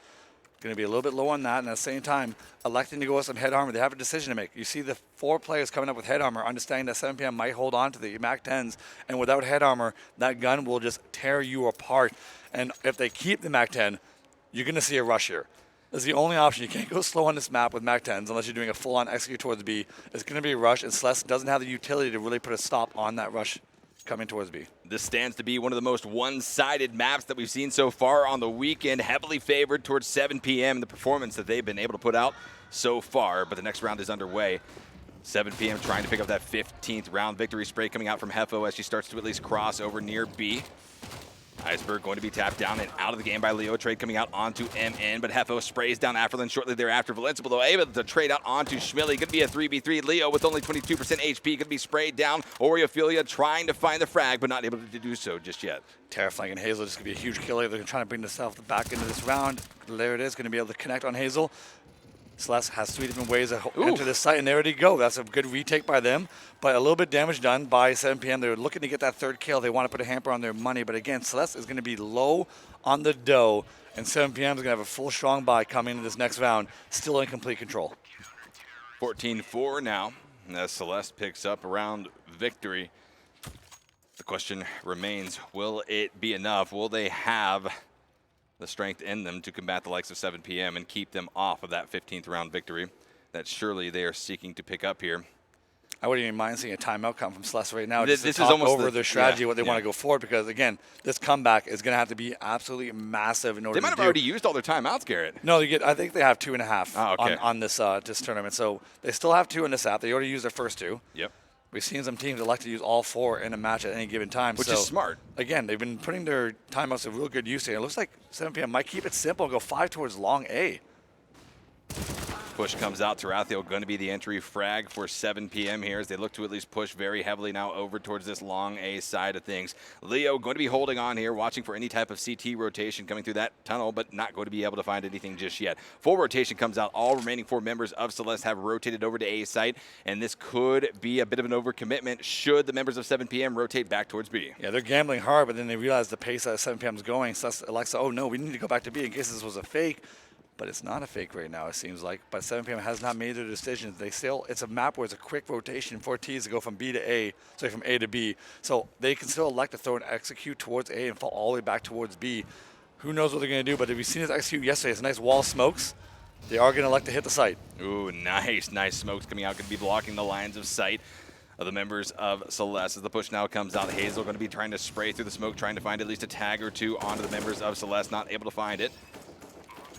Going to be a little bit low on that, and at the same time, electing to go with some head armor. They have a decision to make. You see the 4 players coming up with head armor, understanding that 7PM might hold on to the MAC-10s, and without head armor, that gun will just tear you apart. And if they keep the MAC-10, you're going to see a rush here. That's the only option. You can't go slow on this map with MAC-10s unless you're doing a full-on execute towards B. It's going to be a rush, and Celeste doesn't have the utility to really put a stop on that rush coming towards B. This stands to be one of the most one-sided maps that we've seen so far on the weekend, heavily favored towards 7 p.m. the performance that they've been able to put out so far, but the next round is underway. 7 p.m. trying to pick up that 15th round victory spray coming out from Hefo as she starts to at least cross over near B. Iceberg going to be tapped down and out of the game by Leo. Trade coming out onto MN, but Hefo sprays down Afterlin shortly thereafter. Valenciable, though, able to trade out onto Schmilly. Going to be a 3v3. Leo with only 22% HP. Going to be sprayed down. Oreophilia trying to find the frag, but not able to do so just yet. Terrifying, and Hazel just going to be a huge killer. They're trying to bring themselves back into this round. There it is, going to be able to connect on Hazel. Celeste has 3 different ways to enter this site, and there they go. That's a good retake by them, but a little bit damage done by 7 p.m. They're looking to get that 3rd kill. They want to put a hamper on their money, but again, Celeste is going to be low on the dough, and 7 p.m. is going to have a full strong buy coming into this next round, still in complete control. 14-4 now, as Celeste picks up around victory. The question remains, will it be enough? Will they have the strength in them to combat the likes of 7 p.m. and keep them off of that 15th round victory that surely they are seeking to pick up here? I wouldn't even mind seeing a timeout come from Celeste right now. This is almost over their strategy, what they want to go forward, because again, this comeback is going to have to be absolutely massive in order to They might have already used all their timeouts, Garrett. No, I think they have 2.5 on this tournament. So they still have 2 in this app. They already used their first 2. Yep. We've seen some teams elect to use all 4 in a match at any given time. Which is smart. Again, they've been putting their timeouts to real good use here. It looks like 7 p.m. might keep it simple and go 5 towards long A. Push comes out. Tarathiel going to be the entry frag for 7 p.m. here as they look to at least push very heavily now over towards this long A side of things. Leo going to be holding on here, watching for any type of CT rotation coming through that tunnel, but not going to be able to find anything just yet. Full rotation comes out. All remaining 4 members of Celeste have rotated over to A site, and this could be a bit of an overcommitment should the members of 7 p.m. rotate back towards B. Yeah, they're gambling hard, but then they realize the pace that 7 p.m. is going. So Alexa, oh no, we need to go back to B in case this was a fake. But it's not a fake right now, it seems like. But 7 p.m. has not made their decisions. It's a map where it's a quick rotation, 4 Ts to go from B to A, from A to B. So they can still elect to throw an execute towards A and fall all the way back towards B. Who knows what they're going to do, but if you've seen this execute yesterday, it's a nice wall of smokes. They are going to elect to hit the site. Ooh, nice smokes coming out. Going to be blocking the lines of sight of the members of Celeste. As the push now comes out, Hazel going to be trying to spray through the smoke, trying to find at least a tag or 2 onto the members of Celeste, not able to find it.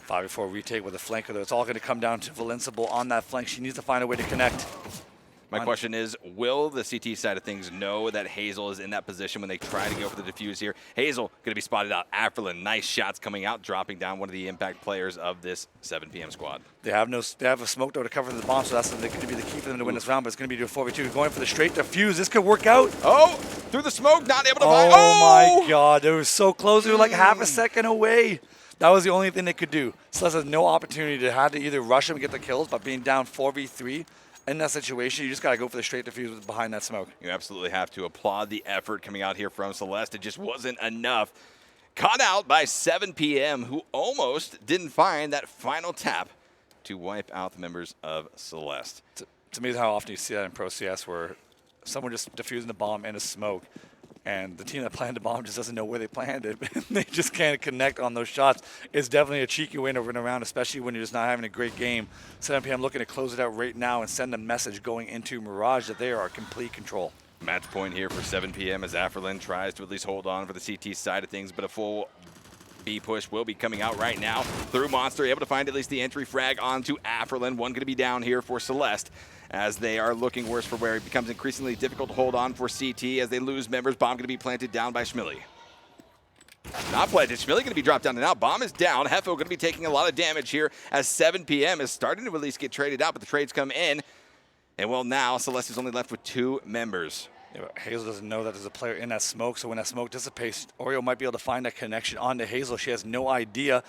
5v4 retake with a flanker, though. It's all going to come down to Valenciable on that flank. She needs to find a way to connect. My question is, will the CT side of things know that Hazel is in that position when they try to go for the defuse here? Hazel going to be spotted out. Afterlin, nice shots coming out, dropping down one of the impact players of this 7 p.m. squad. They have a smoke, though, to cover the bomb, so that's going to be the key for them to win this round, but it's going to be to a 4v2. Going for the straight defuse. This could work out. Oh, through the smoke, not able to find. Oh, my God. They were so close. They were like half a second away. That was the only thing they could do. Celeste has no opportunity to have to either rush him and get the kills, but being down 4v3 in that situation, you just got to go for the straight defuse behind that smoke. You absolutely have to applaud the effort coming out here from Celeste. It just wasn't enough. Caught out by 7 p.m., who almost didn't find that final tap to wipe out the members of Celeste. It's amazing how often you see that in Pro CS where someone just defusing the bomb in a smoke, and the team that planted the bomb just doesn't know where they planted it. They just can't connect on those shots. It's definitely a cheeky win over and around, especially when you're just not having a great game. 7 p.m. looking to close it out right now and send a message going into Mirage that they are in complete control. Match point here for 7 p.m. as Afterlin tries to at least hold on for the CT side of things, but a full B push will be coming out right now through Monster, able to find at least the entry frag onto Afterlin. One going to be down here for Celeste as they are looking worse for wear. It becomes increasingly difficult to hold on for CT as they lose members. Bomb going to be planted down by Schmilly. Not planted. Schmilly going to be dropped down and out. Bomb is down. Hefo going to be taking a lot of damage here as 7 p.m. is starting to at least get traded out, but the trades come in. And well, now Celeste is only left with 2 members. Yeah, but Hazel doesn't know that there's a player in that smoke, so when that smoke dissipates, Oreo might be able to find that connection onto Hazel. She has no idea.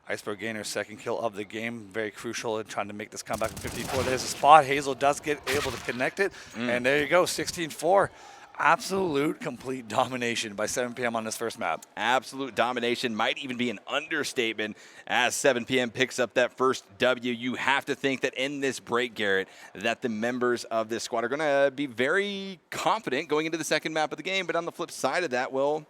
Iceberg Gainer's second kill of the game, very crucial in trying to make this comeback from 54. There's a spot. Hazel does get able to connect it, and there you go, 16-4. Absolute complete domination by 7PM on this first map. Absolute domination might even be an understatement as 7PM picks up that first W. You have to think that in this break, Garrett, that the members of this squad are going to be very confident going into the second map of the game. But on the flip side of that, well,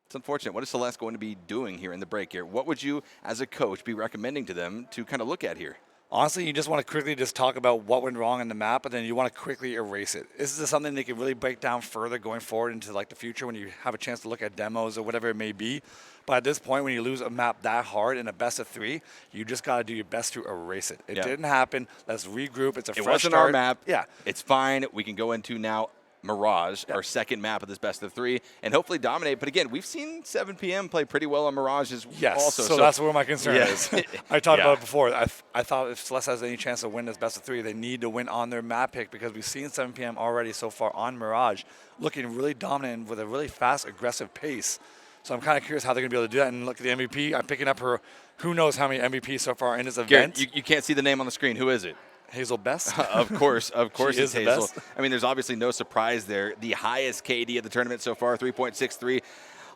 it's unfortunate. What is Celeste going to be doing here in the break, Garrett? What would you, as a coach, be recommending to them to kind of look at here? Honestly, you just want to quickly just talk about what went wrong in the map, but then you want to quickly erase it. This is something they can really break down further going forward into like the future when you have a chance to look at demos or whatever it may be. But at this point, when you lose a map that hard in a best of 3, you just got to do your best to erase it. It didn't happen. Let's regroup. It's a fresh wasn't start. our map. Yeah. It's fine. We can go into now Mirage, our second map of this best of 3, and hopefully dominate. But again, we've seen 7PM play pretty well on Mirage as also. So that's where my concern is. I talked about it before. I thought if Celeste has any chance to win this best of 3, they need to win on their map pick because we've seen 7PM already so far on Mirage looking really dominant with a really fast, aggressive pace. So I'm kind of curious how they're going to be able to do that. And look at the MVP. I'm picking up her who knows how many MVPs so far in this event. Garrett, you can't see the name on the screen. Who is it? Hazel Best. Of course it's Hazel. Best. I mean, there's obviously no surprise there. The highest KD of the tournament so far, 3.63.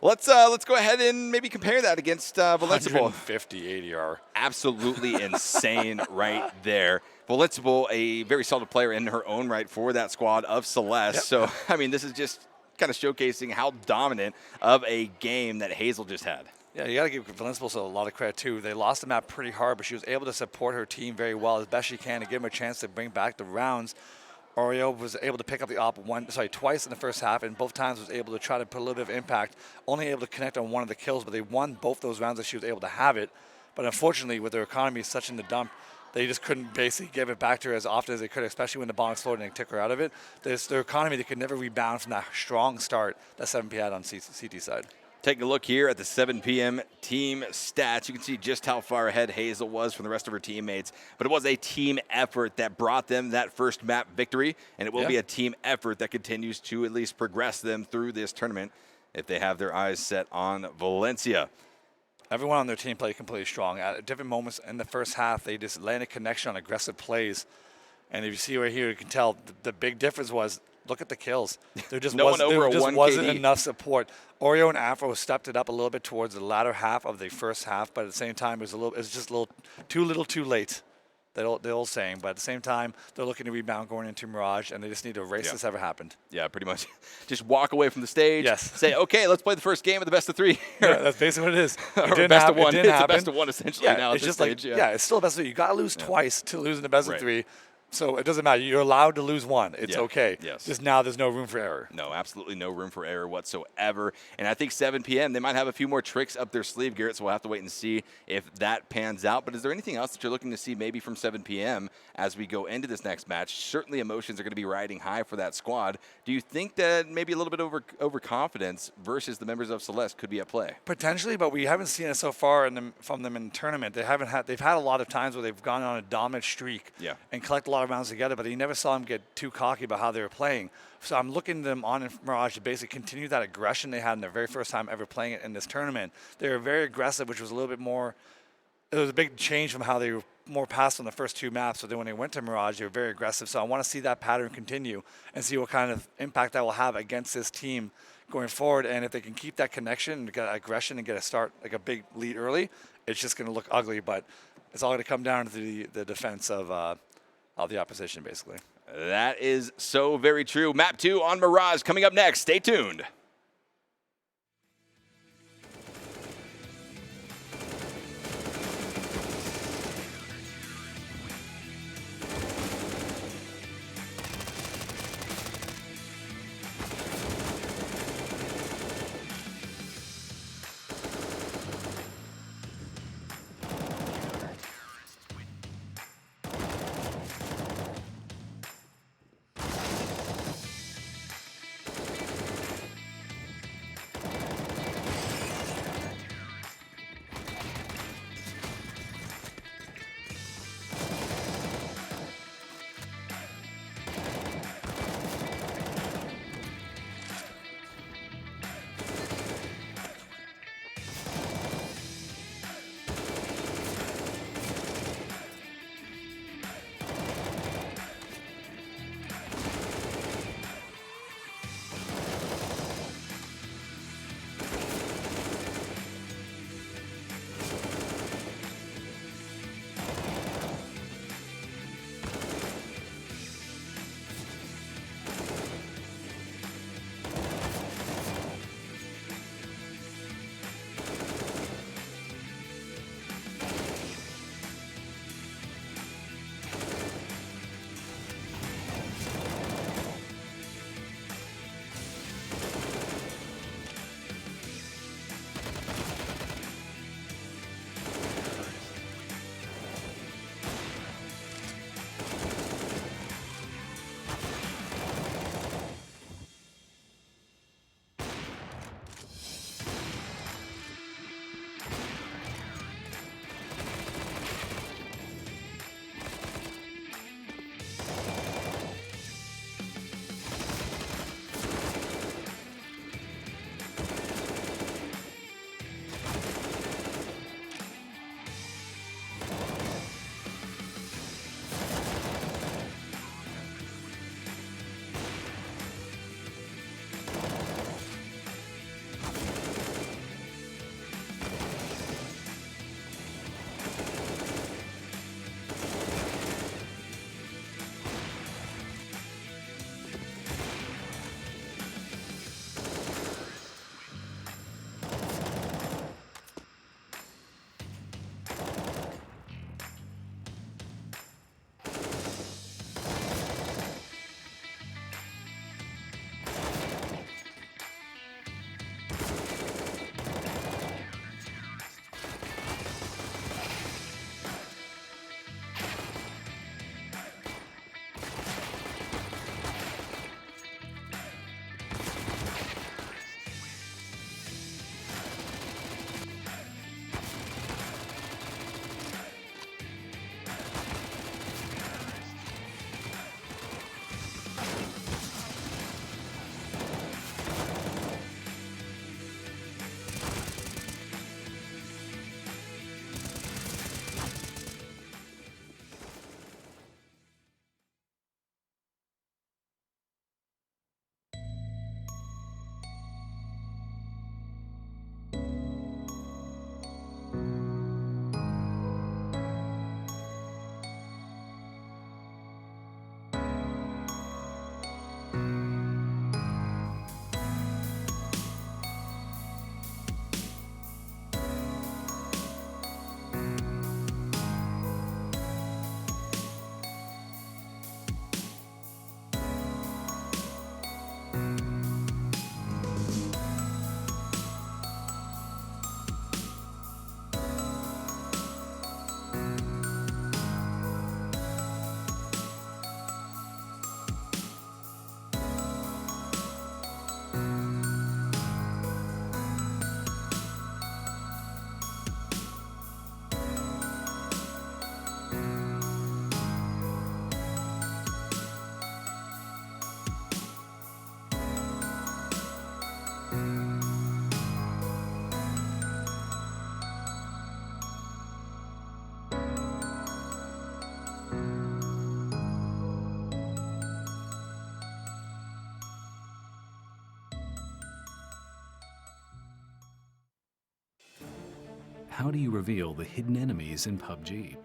Let's go ahead and maybe compare that against Valencia. 150 ADR. Absolutely insane right there. Valencia, a very solid player in her own right for that squad of Celeste. So, I mean, this is just kind of showcasing how dominant of a game that Hazel just had. Yeah, you got to give Valencia a lot of credit, too. They lost the map pretty hard, but she was able to support her team very well as best she can to give them a chance to bring back the rounds. Oreo was able to pick up the op twice in the first half, and both times was able to try to put a little bit of impact, only able to connect on one of the kills, but they won both those rounds that she was able to have it. But unfortunately, with their economy such in the dump, they just couldn't basically give it back to her as often as they could, especially when the bomb exploded and they took her out of it. Their economy, they could never rebound from that strong start that 7P had on CT side. Taking a look here at the 7PM team stats, you can see just how far ahead Hazel was from the rest of her teammates. But it was a team effort that brought them that first map victory, and it will be a team effort that continues to at least progress them through this tournament if they have their eyes set on Valencia. Everyone on their team played completely strong. At different moments in the first half, they just landed connection on aggressive plays. And if you see right here, you can tell the big difference was, look at the kills. There just, wasn't enough support. Oreo and Afro stepped it up a little bit towards the latter half of the first half, but at the same time, it was just a little too late. The old saying, but at the same time, they're looking to rebound going into Mirage, and they just need to erase this ever happened. Yeah, pretty much. Just walk away from the stage. Yes. Say, okay, let's play the first game of the best of 3. Yeah, that's basically what it is. Or best of 1. It's a best of 1 essentially now it's at this just stage. It's still a best of 3. You got to lose twice to lose in the best of 3. So it doesn't matter. You're allowed to lose one. It's okay. Yes. Just now there's no room for error. No, absolutely no room for error whatsoever. And I think 7PM, they might have a few more tricks up their sleeve, Garrett, so we'll have to wait and see if that pans out. But is there anything else that you're looking to see maybe from 7PM as we go into this next match? Certainly emotions are going to be riding high for that squad. Do you think that maybe a little bit overconfidence versus the members of Celeste could be at play? Potentially, but we haven't seen it so far from them in tournament. They've had a lot of times where they've gone on a dominant streak and collect a lot of rounds together, but you never saw them get too cocky about how they were playing. So I'm looking them on in Mirage to basically continue that aggression they had in their very first time ever playing it in this tournament. They were very aggressive, which was a little bit more, it was a big change from how they were more passive on the first 2 maps. So then when they went to Mirage, they were very aggressive. So I want to see that pattern continue and see what kind of impact that will have against this team going forward. And if they can keep that connection and get aggression and get a start, like a big lead early, it's just going to look ugly. But it's all going to come down to the defense of the opposition, basically. That is so very true. Map 2 on Mirage coming up next. Stay tuned. How do you reveal the hidden enemies in PUBG?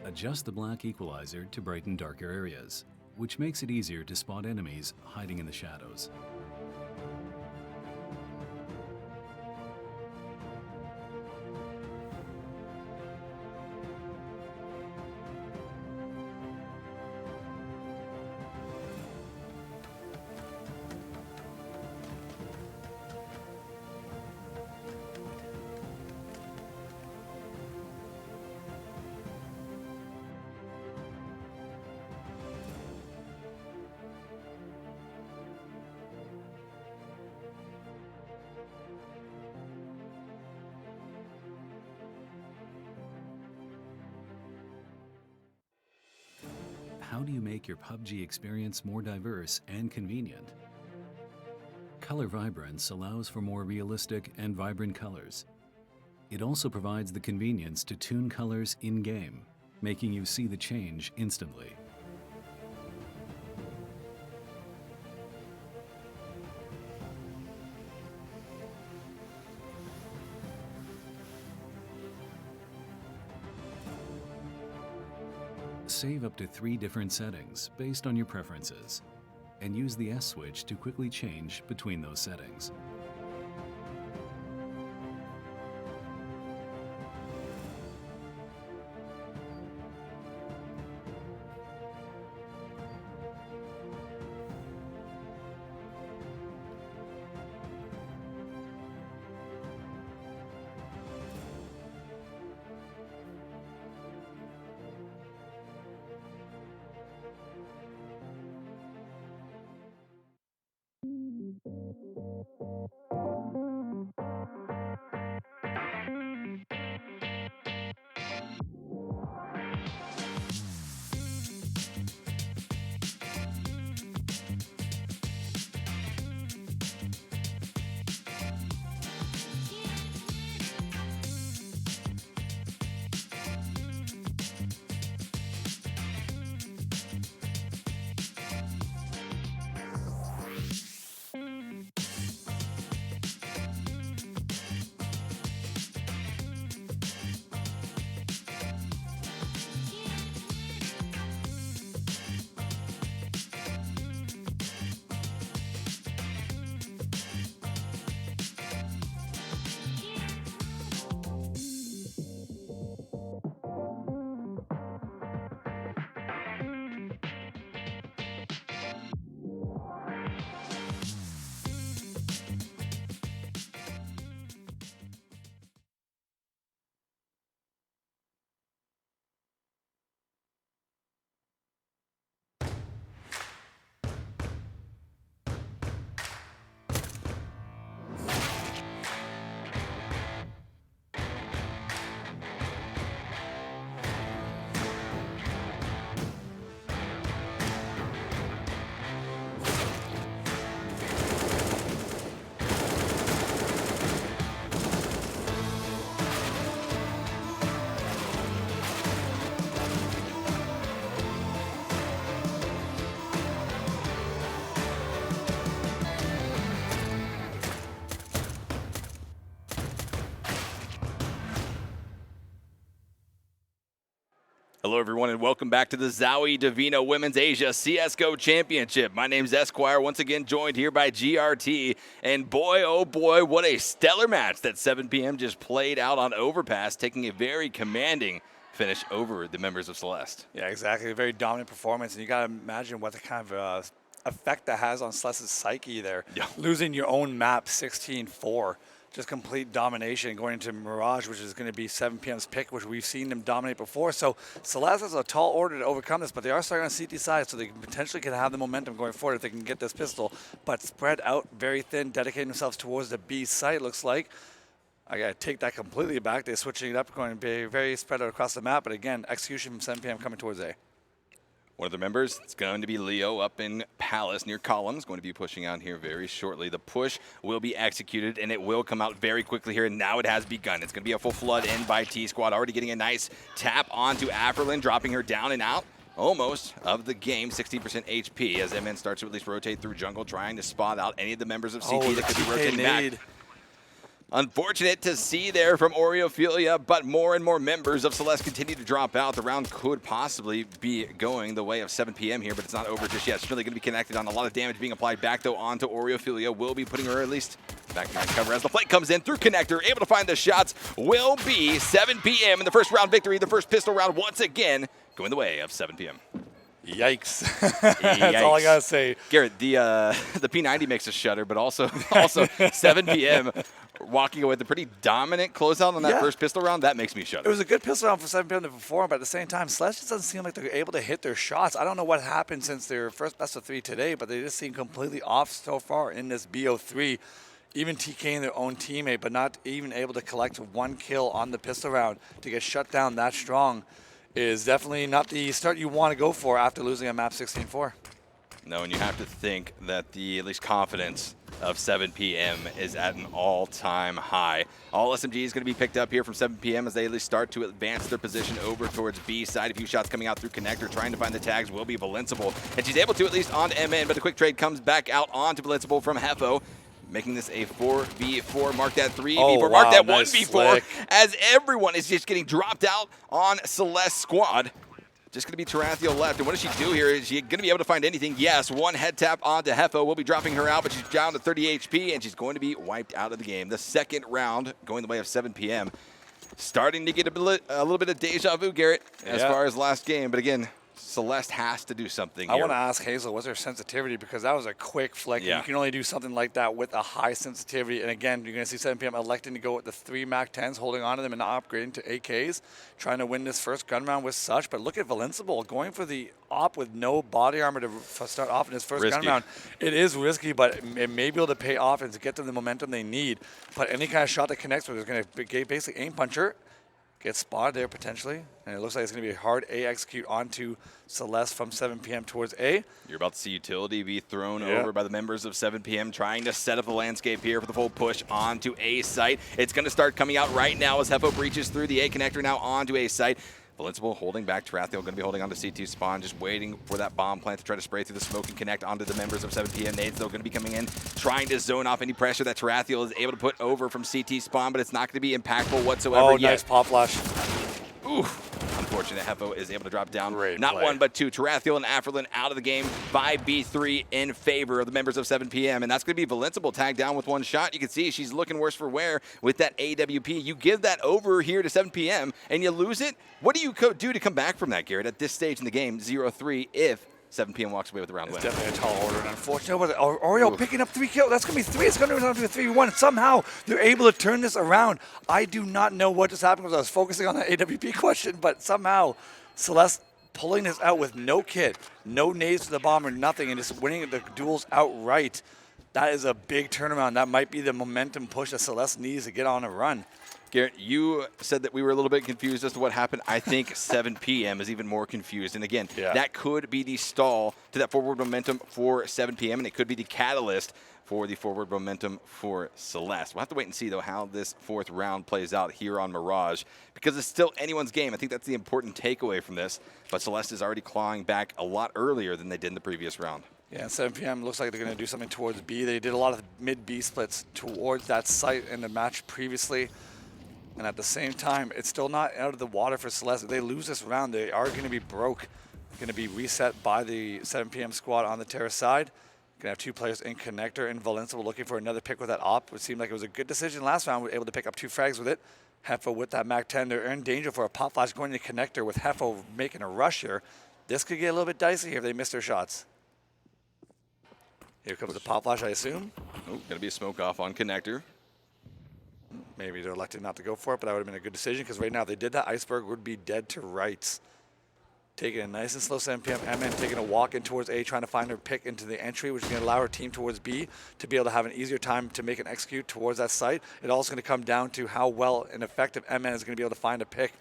Adjust the black equalizer to brighten darker areas, which makes it easier to spot enemies hiding in the shadows. How do you make your PUBG experience more diverse and convenient? Color Vibrance allows for more realistic and vibrant colors. It also provides the convenience to tune colors in-game, making you see the change instantly. Save up to 3 different settings based on your preferences, and use the S switch to quickly change between those settings. Hello, everyone, and welcome back to the ZOWIE DIVINA Women's Asia CSGO Championship. My name's Esquire, once again joined here by GRT. And boy, oh boy, what a stellar match that 7PM just played out on Overpass, taking a very commanding finish over the members of Celestè. Yeah, exactly. A very dominant performance, and you got to imagine what the kind of effect that has on Celeste's psyche there. Yeah. Losing your own map 16-4. Just complete domination going into Mirage, which is going to be 7PM's pick, which we've seen them dominate before. So Celeste has a tall order to overcome this, but they are starting on CT side, so they potentially can have the momentum going forward if they can get this pistol. But spread out very thin, dedicating themselves towards the B site, looks like. I got to take that completely back. They're switching it up, going to be very spread out across the map. But again, execution from 7PM coming towards A. One of the members, it's going to be Leo up in Palace near Columns, going to be pushing out here very shortly. The push will be executed, and it will come out very quickly here, and now it has begun. It's going to be a full flood in by T-Squad, already getting a nice tap onto Averlin, dropping her down and out almost of the game, 16% HP, as MN starts to at least rotate through jungle, trying to spot out any of the members of CT that could be rotating back. Unfortunate to see there from Oreophilia, but more and more members of Celeste continue to drop out. The round could possibly be going the way of 7PM here, but it's not over just yet. It's really going to be connected on. A lot of damage being applied back, though, onto Oreophilia. Will be putting her at least back behind cover as the flank comes in through connector. Able to find the shots. Will be 7PM in the first round victory. The first pistol round once again going the way of 7PM. Yikes. That's all I got to say. Garrett, the P90 makes us shudder, but also 7PM walking away with a pretty dominant closeout on that first pistol round. That makes me shudder. It was a good pistol round for 7PM to perform, but at the same time, Celeste just doesn't seem like they're able to hit their shots. I don't know what happened since their first best of 3 today, but they just seem completely off so far in this BO3. Even TKing their own teammate, but not even able to collect 1 kill on the pistol round to get shut down that strong is definitely not the start you want to go for after losing a map 16-4. No, and you have to think that the at least confidence of 7PM is at an all-time high. All SMG is going to be picked up here from 7PM as they at least start to advance their position over towards B side. A few shots coming out through connector, trying to find the tags. Will be Valenceable, and she's able to at least on MN, but a quick trade comes back out onto Valenceable from Hefo, making this a 4v4, mark that 3v4, mark that 1v4, as everyone is just getting dropped out on Celeste's squad. Just going to be Tarathiel left, and what does she do here? Is she going to be able to find anything? Yes, one head tap onto Hefo. We'll be dropping her out, but she's down to 30 HP, and she's going to be wiped out of the game. The second round going the way of 7PM. Starting to get a little bit of deja vu, Garrett, as far as last game, but again, Celeste has to do something here. I want to ask Hazel, what's her sensitivity? Because that was a quick flick. Yeah. You can only do something like that with a high sensitivity. And again, you're going to see 7PM electing to go with the 3 MAC-10s, holding on to them and not upgrading to AKs, trying to win this first gun round with such. But look at Valenceable going for the op with no body armor to start off in his first gun round. It is risky, but it may be able to pay off and to get them the momentum they need. But any kind of shot that connects with is going to basically aim puncher. Get spotted there potentially, and it looks like it's going to be a hard A execute onto Celeste from 7PM towards A. You're about to see utility be thrown over by the members of 7PM, trying to set up the landscape here for the full push onto A site. It's going to start coming out right now as Hefo breaches through the A connector now onto A site. Valenceable holding back. Tarathiel going to be holding on to C2 spawn, just waiting for that bomb plant to try to spray through the smoke and connect onto the members of 7PM. Nades, though, going to be coming in, trying to zone off any pressure that Tarathiel is able to put over from CT spawn, but it's not going to be impactful whatsoever yet. Nice pop flash. Oof. Unfortunate. Hefo is able to drop down. Great Not play. one, but 2. Tarathiel and Averlin out of the game by B3 in favor of the members of 7PM. And that's going to be Valenceable tagged down with 1 shot. You can see she's looking worse for wear with that AWP. You give that over here to 7PM and you lose it. What do you do to come back from that, Garrett, at this stage in the game, 0-3, if 7PM walks away with the round win? It's definitely a tall order, and unfortunately, Oreo picking up 3 kills. That's going to be 3. It's going to turn into a 3v1. Somehow, they're able to turn this around. I do not know what just happened because I was focusing on that AWP question, but somehow, Celeste pulling this out with no kit, no nades to the bomber, nothing, and just winning the duels outright. That is a big turnaround. That might be the momentum push that Celeste needs to get on a run. Garrett, you said that we were a little bit confused as to what happened. I think 7PM is even more confused. And again, that could be the stall to that forward momentum for 7PM, and it could be the catalyst for the forward momentum for Celeste. We'll have to wait and see, though, how this 4th round plays out here on Mirage, because it's still anyone's game. I think that's the important takeaway from this. But Celeste is already clawing back a lot earlier than they did in the previous round. Yeah, 7PM looks like they're going to do something towards B. They did a lot of mid-B splits towards that site in the match previously. And at the same time, it's still not out of the water for Celeste. If they lose this round, they are going to be broke. Going to be reset by the 7PM squad on the terrace side. Going to have 2 players in connector, and Valenceable looking for another pick with that op. It seemed like it was a good decision last round. We were able to pick up 2 frags with it. Hefo with that MAC-10. They're in danger for a pop flash going to connector with Hefo making a rush here. This could get a little bit dicey here if they miss their shots. Here comes the pop flash, I assume. Oh, going to be a smoke off on connector. Maybe they're elected not to go for it, but that would have been a good decision because right now if they did that, Iceberg would be dead to rights. Taking it nice and slow, 7PM. MN taking a walk in towards A, trying to find her pick into the entry, which is going to allow her team towards B to be able to have an easier time to make an execute towards that site. It also going to come down to how well and effective MN is going to be able to find a pick.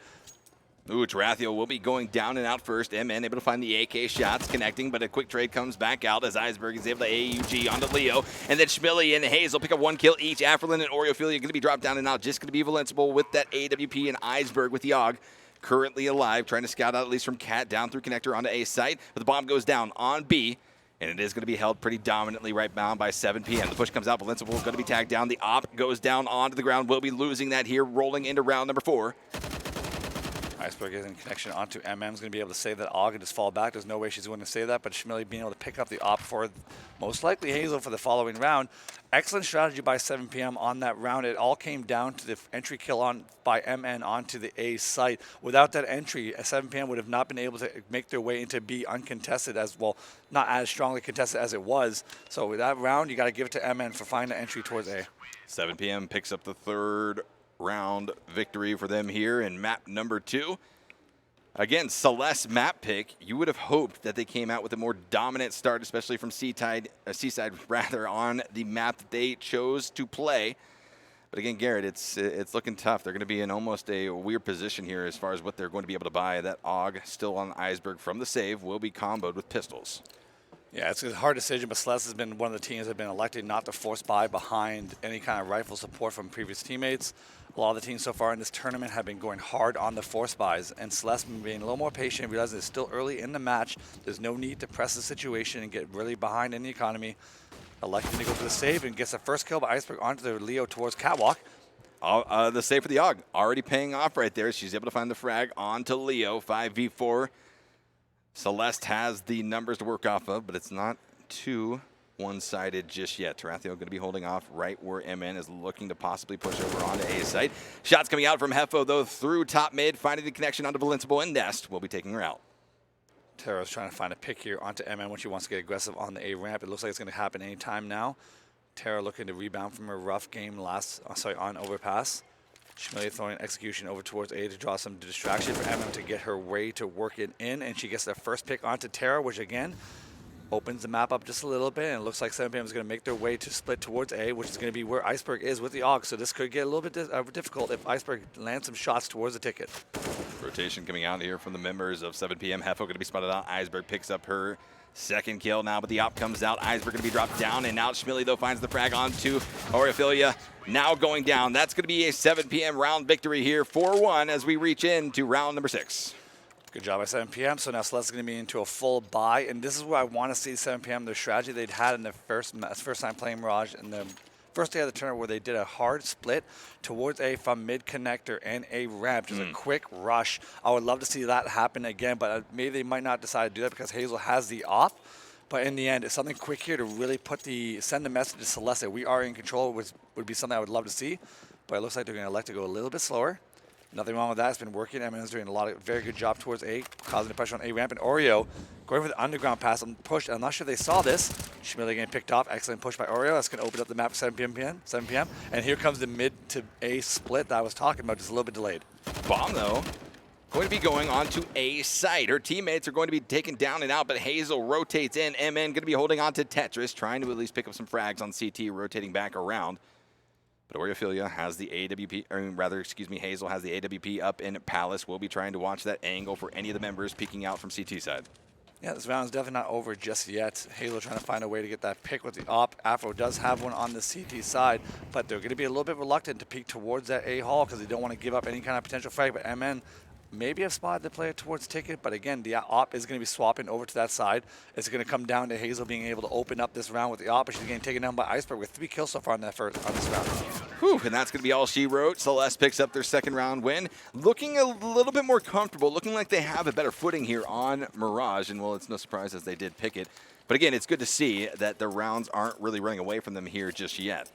Ooh, Tarathiel will be going down and out first. MN able to find the AK shots, connecting, but a quick trade comes back out as Iceberg is able to AUG onto Leo. And then Schmilly and Hazel pick up 1 kill each. Afrelin and Oreophilia going to be dropped down and out. Just going to be Valenceable with that AWP, and Iceberg with the AUG. Currently alive, trying to scout out at least from Cat down through connector onto A site. But the bomb goes down on B. And it is going to be held pretty dominantly right bound by 7PM. The push comes out. Valenceable is going to be tagged down. The op goes down onto the ground. We'll be losing that here, rolling into round number 4. Iceberg is in connection onto MM's going to be able to save that AUG and just fall back. There's no way she's going to save that, but Schmilly being able to pick up the op for most likely Hazel for the following round. Excellent strategy by 7PM on that round. It all came down to the entry kill on by MN onto the A site. Without that entry, 7PM would have not been able to make their way into B uncontested as well, not as strongly contested as it was. So with that round, you got to give it to MN for finding the entry towards A. 7PM picks up the 3rd round victory for them here in map number 2. Again, Celeste map pick. You would have hoped that they came out with a more dominant start, especially from Seaside rather, on the map that they chose to play. But again, Garrett, it's looking tough. They're going to be in almost a weird position here as far as what they're going to be able to buy. That AUG still on Iceberg from the save will be comboed with pistols. Yeah, it's a hard decision, but Celeste has been one of the teams that have been elected not to force buy behind any kind of rifle support from previous teammates. A lot of the teams so far in this tournament have been going hard on the force buys, and Celeste been being a little more patient, realizing it's still early in the match. There's no need to press the situation and get really behind in the economy. Electing to go for the save and gets the first kill by Iceberg onto the Leo towards Catwalk. The save for the AUG already paying off right there. She's able to find the frag onto Leo, 5v4. Celeste has the numbers to work off of, but it's not too one-sided just yet. Tarathiel going to be holding off right where MN is looking to possibly push over onto A site. Shots coming out from Hefo, though, through top mid, finding the connection onto Valenceable, and Nest will be taking her out. Tara's trying to find a pick here onto MN when she wants to get aggressive on the A ramp. It looks like it's going to happen anytime now. Tara looking to rebound from her rough game on Overpass. Schmilly throwing execution over towards A to draw some distraction for MM to get her way to work it in, and she gets their first pick onto Tara, which again opens the map up just a little bit, and it looks like 7PM is going to make their way to split towards A, which is going to be where Iceberg is with the AUG, so this could get a little bit difficult if Iceberg lands some shots towards the ticket. Rotation coming out here from the members of 7PM. Hefo going to be spotted out. Iceberg picks up her 2nd kill now, but the op comes out. Iceberg going to be dropped down and out. Schmilly, though, finds the frag onto Oreophilia. Now going down. That's going to be a 7PM round victory here, 4-1 as we reach into round number 6. Good job by 7PM. So now Celeste is going to be into a full buy, and this is where I want to see 7PM, their strategy they'd had in their first time playing Mirage in the first day of the tournament, where they did a hard split towards A from mid connector and A ramp, just a quick rush. I would love to see that happen again, but maybe they might not decide to do that because Hazel has the op. But in the end, it's something quick here to really send the message to Celeste that we are in control, which would be something I would love to see. But it looks like they're going to elect to go a little bit slower. Nothing wrong with that. It's been working. MN's doing very good job towards A, causing the pressure on A ramp. And Oreo going for the underground pass and push. I'm not sure they saw this. Schmilly getting picked off. Excellent push by Oreo. That's going to open up the map for 7PM. And here comes the mid to A split that I was talking about, just a little bit delayed. Bomb, though, going to be going on to A site. Her teammates are going to be taken down and out, but Hazel rotates in. MN going to be holding on to Tetris, trying to at least pick up some frags on CT, rotating back around. But Oreophilia has the AWP, or rather, excuse me, Hazel has the AWP up in Palace. We'll be trying to watch that angle for any of the members peeking out from CT side. Yeah, this round is definitely not over just yet. Hazel trying to find a way to get that pick with the op. Afro does have one on the CT side, but they're going to be a little bit reluctant to peek towards that A hall because they don't want to give up any kind of potential frag. But MN maybe have spotted the player towards ticket, but again, the op is going to be swapping over to that side. It's going to come down to Hazel being able to open up this round with the op. She's getting taken down by Iceberg with 3 kills so far on this round. Whew, and that's going to be all she wrote. Celeste picks up their 2nd round win. Looking a little bit more comfortable, looking like they have a better footing here on Mirage, and well, it's no surprise as they did pick it. But again, it's good to see that the rounds aren't really running away from them here just yet.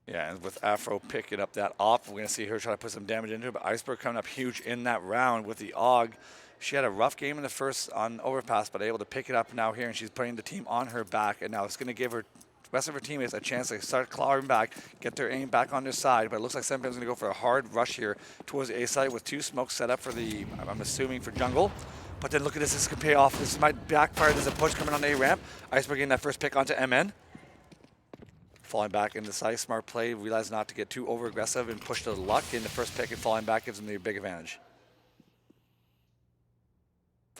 Yeah, and with Afro picking up that op, we're going to see her try to put some damage into it, but Iceberg coming up huge in that round with the AUG. She had a rough game in the first on Overpass, but able to pick it up now here, and she's putting the team on her back, and now it's going to give her the rest of her teammates a chance to start clawing back, get their aim back on their side, but it looks like 7PM is going to go for a hard rush here towards the A side with 2 smokes set up for the, I'm assuming, for jungle. But then look at this could pay off. This might backfire. There's a push coming on the A ramp. Iceberg getting that first pick onto MN. Falling back into the side, smart play, realize not to get too over aggressive and push to the luck. Getting the first pick and falling back gives them the big advantage.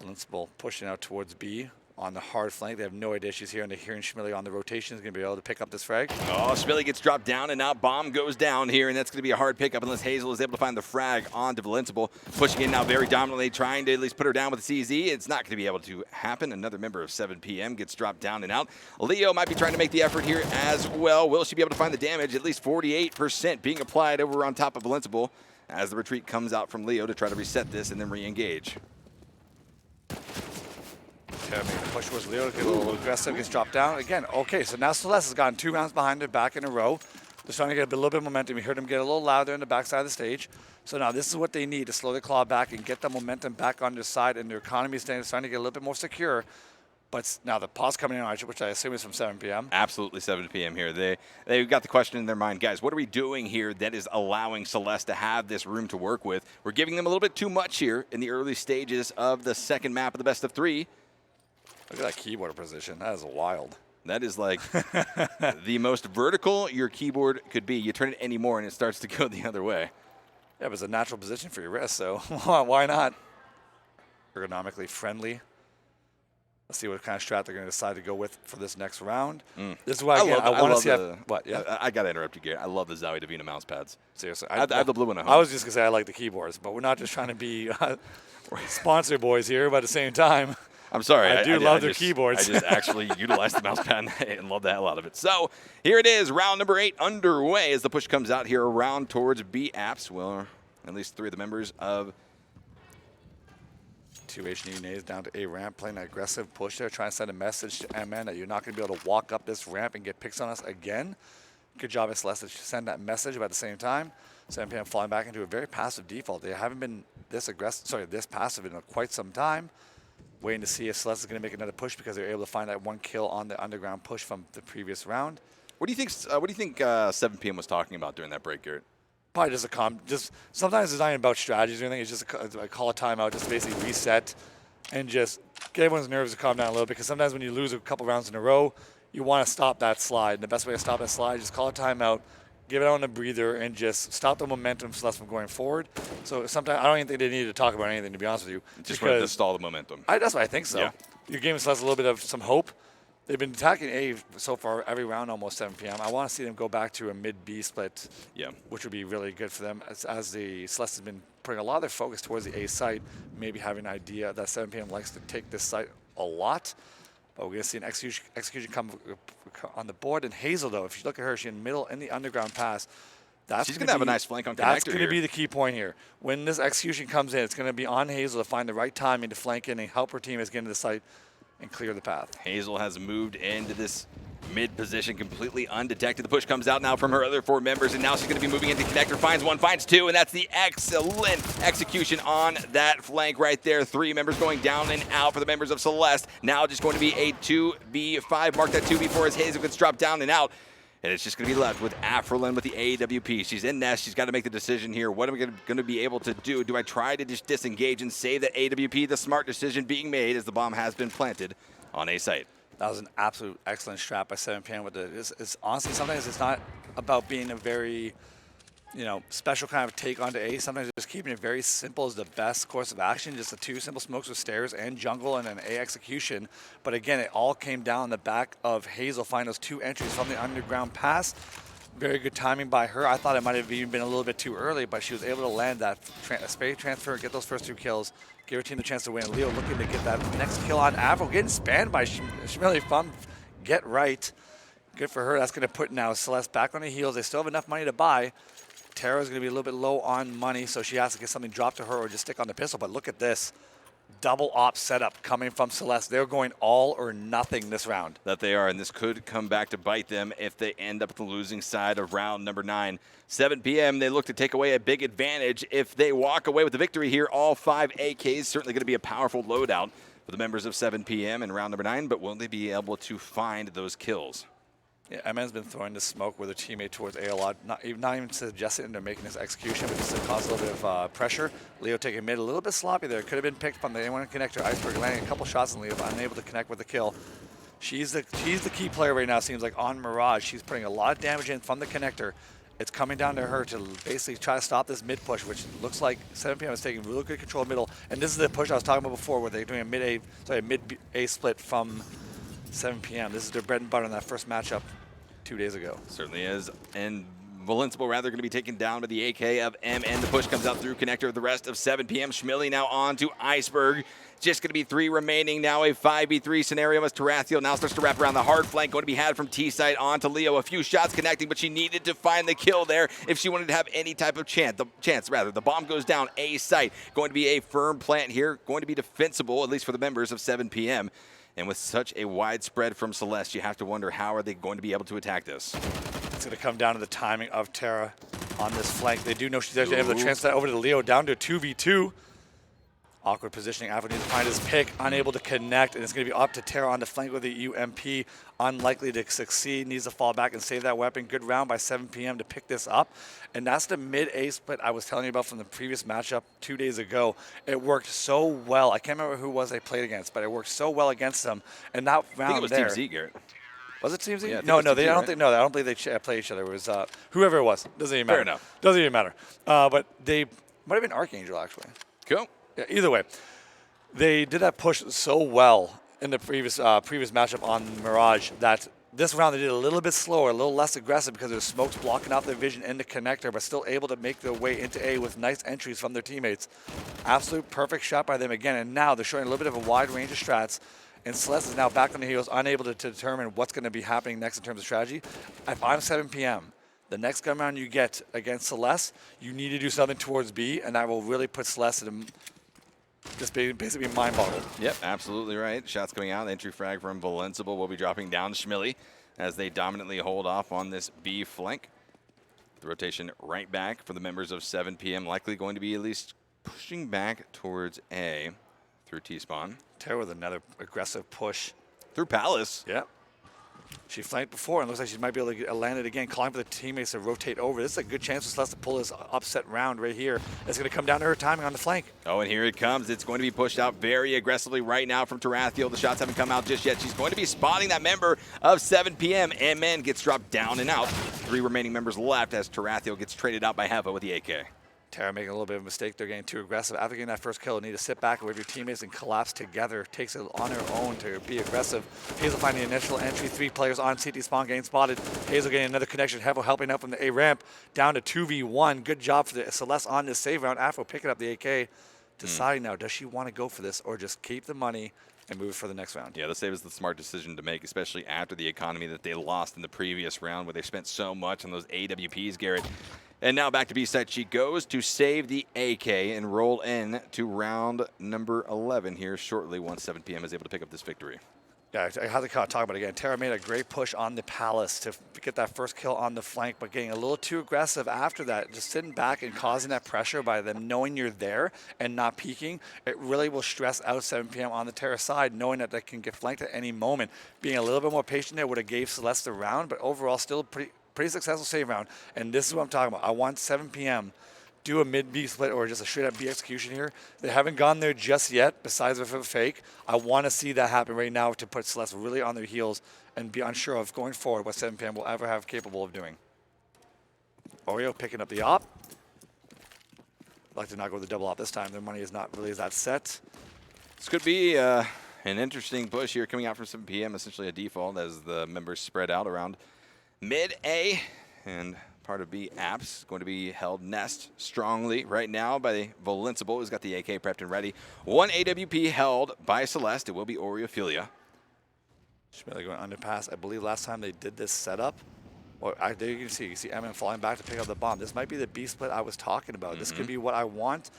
Invincible pushing out towards B on the hard flank. They have no idea she's here, and they're hearing Schmilly on the rotation. Is going to be able to pick up this frag. Oh, Schmilly gets dropped down, and now Bomb goes down here, and that's going to be a hard pickup unless Hazel is able to find the frag onto Invincible. Pushing in now very dominantly, trying to at least put her down with the CZ. It's not going to be able to happen. Another member of 7PM gets dropped down and out. Leo might be trying to make the effort here as well. Will she be able to find the damage? At least 48% being applied over on top of Invincible as the retreat comes out from Leo to try to reset this and then re-engage. Push towards Leo to get a little aggressive, gets dropped down. Again, okay, so now Celeste has gotten 2 rounds behind her back in a row. They're starting to get a little bit of momentum. We heard them get a little louder in the backside of the stage. So now this is what they need to slow the claw back and get the momentum back on their side, and their economy is starting to get a little bit more secure. But now the pause coming in, which I assume is from 7PM. Absolutely 7PM here. They've got the question in their mind, guys, what are we doing here that is allowing Celeste to have this room to work with? We're giving them a little bit too much here in the early stages of the second map of the best of 3. Look at that keyboard position. That is wild. That is like the most vertical your keyboard could be. You turn it any more and it starts to go the other way. Yeah, but it's a natural position for your wrist, so why not? Ergonomically friendly. Let's see what kind of strat they're going to decide to go with for this next round. This is why I want to see what. Yeah, I got to interrupt you, Gary. I love the ZOWIE DIVINA mouse pads. Seriously, I have the blue one at home. I was just going to say I like the keyboards, but we're not just trying to be sponsor boys here. But at the same time, I'm sorry. I love their keyboards. I just actually utilized the mouse pad and love the hell out of it. So here it is, round number 8 underway as the push comes out here around towards B apps. Well, at least 3 of the members of 2H Nays down to A ramp, playing an aggressive push there, trying to send a message to MN that you're not going to be able to walk up this ramp and get picks on us again. Good job, Celestè, to send that message, but at the same time, 7PM falling back into a very passive default. They haven't been this passive in quite some time. Waiting to see if Celestè is going to make another push because they're able to find that 1 kill on the underground push from the previous round. What do you think? 7PM was talking about during that break, Garrett? Probably just sometimes it's not even about strategies or anything. It's just a call a timeout, just to basically reset and just get everyone's nerves to calm down a little. Because sometimes when you lose a couple rounds in a row, you want to stop that slide. And the best way to stop that slide is just call a timeout, give it on a breather, and just stop the momentum so less from going forward. So sometimes I don't even think they needed to talk about anything, to be honest with you. Just wanted to stall the momentum. That's what I think so. Yeah. You're giving Celeste a little bit of some hope. They've been attacking A so far every round, almost 7PM. I want to see them go back to a mid-B split, which would be really good for them. As the Celeste has been putting a lot of their focus towards the A site, maybe having an idea that 7PM likes to take this site a lot. But we're going to see an execution come on the board. And Hazel, though, if you look at her, she's in the middle in the underground pass. She's going to have a nice flank on connector. That's going to be the key point here. When this execution comes in, it's going to be on Hazel to find the right timing to flank in and help her teammates get into the site and clear the path. Hazel has moved into this mid position completely undetected. The push comes out now from her other 4 members, and now she's going to be moving into connector. Finds 1, finds 2, and that's the excellent execution on that flank right there. 3 members going down and out for the members of Celeste. Now just going to be a 2v5. Mark that 2v4 as Hazel gets dropped down and out. And it's just going to be left with Afrolin with the AWP. She's in nest. She's got to make the decision here. What am I going to be able to do? Do I try to just disengage and save that AWP? The smart decision being made as the bomb has been planted on A site. That was an absolute excellent strat by 7PM. It's honestly, sometimes it's not about being a very, special kind of take onto A. Sometimes just keeping it very simple is the best course of action. Just the 2 simple smokes with stairs and jungle and an A execution. But again, it all came down the back of Hazel finding those 2 entries from the underground pass. Very good timing by her. I thought it might have even been a little bit too early, but she was able to land that spade transfer, get those first 2 kills, give her team the chance to win. Leo looking to get that next kill on Avro, getting spanned by Schmilly from Get Right. Good for her. That's going to put now Celeste back on the heels. They still have enough money to buy. Tara's going to be a little bit low on money, so she has to get something dropped to her or just stick on the pistol. But look at this. Double op setup coming from Celeste. They're going all or nothing this round. That they are, and this could come back to bite them if they end up the losing side of round number 9. 7PM, they look to take away a big advantage. If they walk away with the victory here, all 5 AKs, certainly going to be a powerful loadout for the members of 7PM in round number 9, but will they be able to find those kills? Yeah, MN's been throwing the smoke with a teammate towards A lot, not even suggesting into making this execution, but just to cause a little bit of pressure. Leo taking mid a little bit sloppy there. Could have been picked from the A1 connector. Iceberg landing a couple shots on Leo, but unable to connect with the kill. She's the key player right now, seems like, on Mirage. She's putting a lot of damage in from the connector. It's coming down to her to basically try to stop this mid push, which looks like 7PM is taking really good control of middle. And this is the push I was talking about before, where they're doing a mid A split from 7PM. This is their bread and butter in that first matchup 2 days ago. Certainly is. And Valenceable rather going to be taken down by the AK of M, and the push comes out through connector of the rest of 7PM. Schmilly now on to Iceberg. Just going to be 3 remaining. Now a 5v3 scenario as Tarathiel now starts to wrap around the hard flank. Going to be had from T-side on to Leo. A few shots connecting, but she needed to find the kill there if she wanted to have any type of chance. The bomb goes down A site. Going to be a firm plant here. Going to be defensible, at least for the members of 7PM. And with such a wide spread from Celeste, you have to wonder how are they going to be able to attack this. It's going to come down to the timing of Tara on this flank. They do know she's actually able to transfer that over to Leo, down to 2v2. Awkward positioning. Alpha needs to find his pick, unable to connect, and it's going to be up to Tara on the flank with the UMP. Unlikely to succeed, needs to fall back and save that weapon. Good round by 7PM to pick this up. And that's the mid-A split I was telling you about from the previous matchup 2 days ago. It worked so well. I can't remember who it was they played against, but it worked so well against them. And that round I think it was there, Team Z, Garrett. was it Team Z? Yeah, I don't believe they played each other. It was whoever it was. Doesn't even matter. Fair enough. Doesn't even matter. But they might have been Archangel, actually. Cool. Yeah, either way, they did that push so well in the previous matchup on Mirage that this round they did a little bit slower, a little less aggressive because there's smokes blocking out their vision in the connector, but still able to make their way into A with nice entries from their teammates. Absolute perfect shot by them again, and now they're showing a little bit of a wide range of strats. And Celeste is now back on the heels, unable to determine what's going to be happening next in terms of strategy. If I'm 7PM, the next gun round you get against Celeste, you need to do something towards B, and that will really put Celeste in just basically mind-boggled. Yep, absolutely right. Shots coming out. The entry frag from Valenceable will be dropping down Schmilly as they dominantly hold off on this B flank. The rotation right back for the members of 7PM, likely going to be at least pushing back towards A through T-spawn. Tara with another aggressive push. Through Palace. Yeah. She flanked before and looks like she might be able to land it again, calling for the teammates to rotate over. This is a good chance for Celeste to pull this upset round right here. It's going to come down to her timing on the flank. Oh, and here it comes. It's going to be pushed out very aggressively right now from Tarathiel. The shots haven't come out just yet. She's going to be spotting that member of 7PM. MN gets dropped down and out. 3 remaining members left as Tarathiel gets traded out by Heva with the AK. Tara making a little bit of a mistake. They're getting too aggressive. After getting that first kill, they need to sit back with your teammates and collapse together. Takes it on her own to be aggressive. Hazel finding the initial entry. 3 players on CT spawn getting spotted. Hazel getting another connection. Hevo helping out from the A ramp. Down to 2v1. Good job for the Celeste on this save round. Afro picking up the AK. Deciding now, does she want to go for this or just keep the money and move for the next round? Yeah, the save is the smart decision to make, especially after the economy that they lost in the previous round where they spent so much on those AWPs, Garrett. And now back to B-side she goes to save the AK and roll in to round number 11 here shortly once 7PM is able to pick up this victory. Yeah, I have to talk about it again. Tara made a great push on the Palace to get that first kill on the flank, but getting a little too aggressive after that, just sitting back and causing that pressure by them knowing you're there and not peeking. It really will stress out 7PM on the Tara side, knowing that they can get flanked at any moment. Being a little bit more patient there would have gave Celeste the round, but overall still pretty successful save round. And this is what I'm talking about. I want 7PM do a mid-B split or just a straight-up B execution here. They haven't gone there just yet, besides with a fake. I want to see that happen right now to put Celeste really on their heels and be unsure of going forward what 7PM will ever have capable of doing. Oreo picking up the op. Like to not go with the double op this time. Their money is not really that set. This could be an interesting push here coming out from 7PM, essentially a default as the members spread out around mid-A, and part of B apps going to be held nest strongly right now by the Valenceable, who's got the AK prepped and ready. 1 AWP held by Celeste. It will be Oreophilia. Schmilly going underpass. I believe last time they did this setup, or there you can see MN falling back to pick up the bomb. This might be the B split I was talking about. This could be what I want.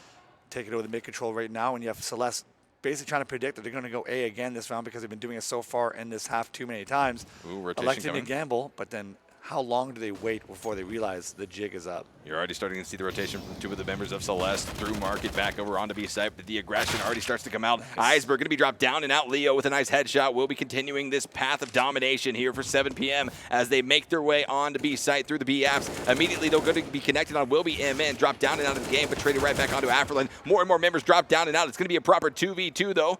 Take it over the mid control right now, and you have Celeste basically trying to predict that they're going to go A again this round because they've been doing it so far in this half too many times. Electing to gamble, but then how long do they wait before they realize the jig is up? You're already starting to see the rotation from 2 of the members of Celeste through market back over onto B site, but the aggression already starts to come out. Nice. Iceberg going to be dropped down and out. Leo with a nice headshot will be continuing this path of domination here for 7PM as they make their way on to B site through the B apps. Immediately they're going to be connected on Will Be MN, drop down and out of the game, but traded right back onto Afrolin. More and more members drop down and out. It's going to be a proper 2v2 though,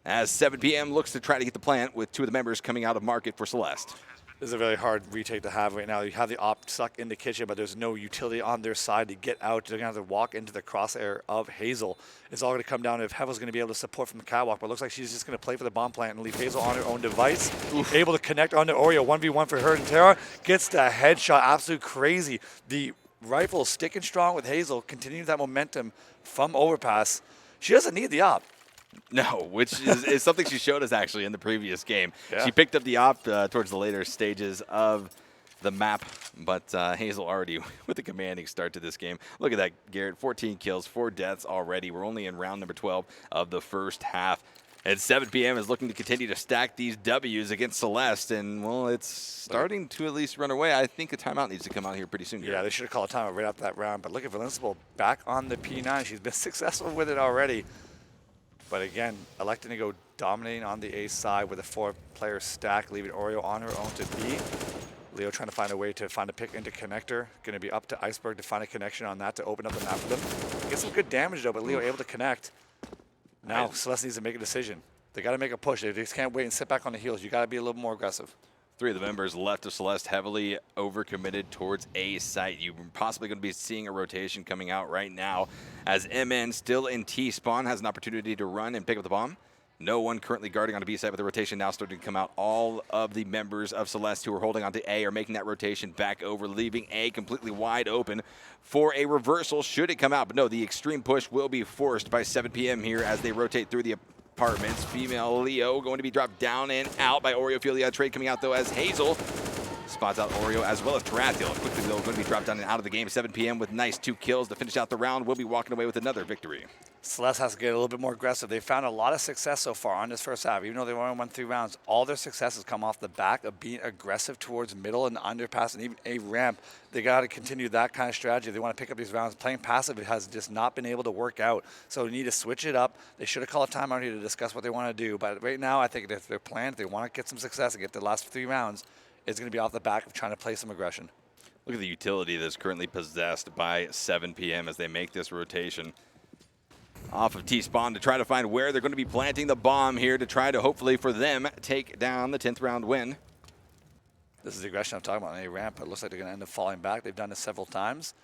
as 7PM looks to try to get the plant with 2 of the members coming out of market for Celeste. This is a very hard retake to have right now. You have the op stuck in the kitchen, but there's no utility on their side to get out. They're going to have to walk into the crosshair of Hazel. It's all going to come down to if Hevel's going to be able to support from the catwalk, but it looks like she's just going to play for the bomb plant and leave Hazel on her own device. Oof. Able to connect onto Oreo. 1v1 for her, and Tara gets the headshot. Absolute crazy. The rifle sticking strong with Hazel, continuing that momentum from Overpass. She doesn't need the op. No, which is something she showed us actually in the previous game. Yeah. She picked up the op towards the later stages of the map, but Hazel already with a commanding start to this game. Look at that, Garrett, 14 kills, 4 deaths already. We're only in round number 12 of the first half. And 7PM is looking to continue to stack these W's against Celeste, and, well, it's starting to at least run away. I think a timeout needs to come out here pretty soon. Yeah, they should have called a timeout right after that round. But look at Valenciable back on the P9. She's been successful with it already. But again, electing to go dominating on the A side with a 4-player stack, leaving Oreo on her own to B. Leo trying to find a way to find a pick into connector. Going to be up to Iceberg to find a connection on that to open up the map for them. Get some good damage though, but Leo able to connect. Now Celeste needs to make a decision. They got to make a push. They just can't wait and sit back on the heels. You got to be a little more aggressive. 3 of the members left of Celeste heavily overcommitted towards A site. You're possibly going to be seeing a rotation coming out right now as MN still in T-spawn has an opportunity to run and pick up the bomb. No one currently guarding on a B site, but the rotation now starting to come out. All of the members of Celeste who are holding onto A are making that rotation back over, leaving A completely wide open for a reversal should it come out. But no, the extreme push will be forced by 7PM here as they rotate through the apartments. Female Leo going to be dropped down and out by Oreophilia. Trade coming out though as Hazel spots out Oreo as well as Tarathiel. Quickly though going to be dropped down and out of the game. 7PM with nice 2 kills to finish out the round. We'll be walking away with another victory. Celeste has to get a little bit more aggressive. They found a lot of success so far on this first half. Even though they've only won 3 rounds, all their successes come off the back of being aggressive towards middle and underpass and even a ramp. They got to continue that kind of strategy. They want to pick up these rounds. Playing passive has just not been able to work out. So they need to switch it up. They should have called a timeout here to discuss what they want to do. But right now, I think if their plan, if they want to get some success and get the last 3 rounds, it's going to be off the back of trying to play some aggression. Look at the utility that's currently possessed by 7PM as they make this rotation off of T-spawn to try to find where they're going to be planting the bomb here to try to hopefully for them take down the 10th round win. This is the aggression I'm talking about on a ramp. It looks like they're going to end up falling back. They've done this several times.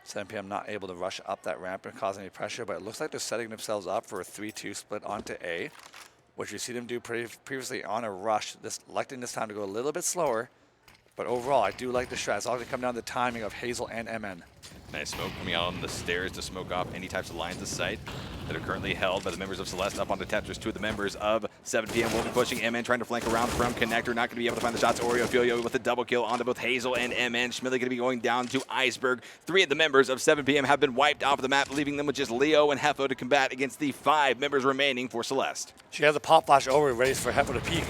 7PM not able to rush up that ramp and cause any pressure, but it looks like they're setting themselves up for a 3-2 split onto A, which we see them do previously on a rush. Electing this time to go a little bit slower, but overall, I do like the strat. It's all going to come down to the timing of Hazel and MN. Nice smoke coming out on the stairs to smoke off any types of lines of sight that are currently held by the members of Celeste up onto Tetris. 2 of the members of 7PM will be pushing MN, trying to flank around from connector. Not going to be able to find the shots. Oreophilia with a double kill onto both Hazel and MN. Schmilly going to be going down to Iceberg. 3 of the members of 7PM have been wiped off of the map, leaving them with just Leo and Hefo to combat against the 5 members remaining for Celeste. She has a pop flash over, ready for Hefo to peek.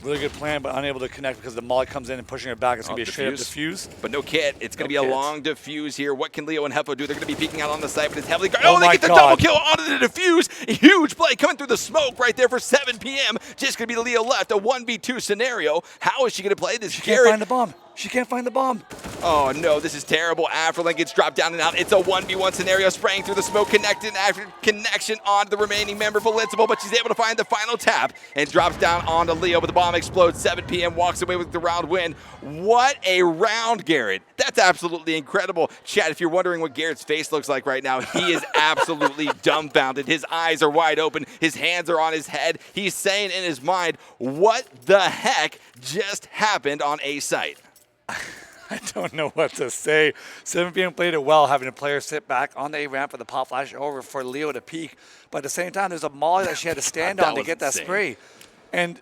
Really good plan, but unable to connect because the molly comes in and pushing her back. It's going to be a straight up defuse. But no kit. It's going to be a long defuse here. What can Leo and Hefo do? They're going to be peeking out on the site, but it's heavily guarded. Oh, they my get the God. double kill onto the defuse. A huge play coming through the smoke right there for 7PM. Just going to be Leo left. A 1v2 scenario. How is she going to play this? She can't find the bomb. She can't find the bomb. Oh, no, this is terrible. Afterlink gets dropped down and out. It's a 1v1 scenario, spraying through the smoke, connecting after connection on the remaining member, Valenciable, but she's able to find the final tap and drops down onto Leo, but the bomb explodes. 7PM walks away with the round win. What a round, Garrett. That's absolutely incredible. Chat, if you're wondering what Garrett's face looks like right now, he is absolutely dumbfounded. His eyes are wide open. His hands are on his head. He's saying in his mind, what the heck just happened on A site? I don't know what to say. 7PM played it well, having a player sit back on the A ramp with the pop flash over for Leo to peek. But at the same time, there's a molly that she had to stand on to get that spray. And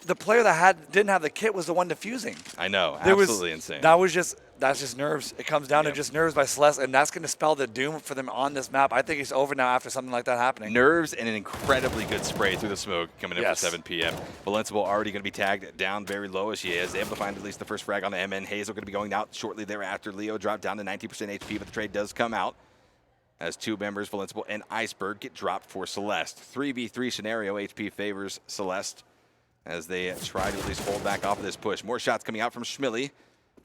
the player that didn't have the kit was the one defusing. I know, absolutely insane. That's just nerves. It comes down to just nerves by Celeste, and that's going to spell the doom for them on this map. I think it's over now after something like that happening. Nerves and an incredibly good spray through the smoke coming in for 7PM. Valenciable already going to be tagged down very low as she is. Able to find at least the first frag on the MN. Hazel going to be going out shortly thereafter. Leo dropped down to 90% HP, but the trade does come out as 2 members, Valenciable and Iceberg, get dropped for Celeste. 3v3 scenario, HP favors Celeste as they try to at least hold back off of this push. More shots coming out from Schmilly,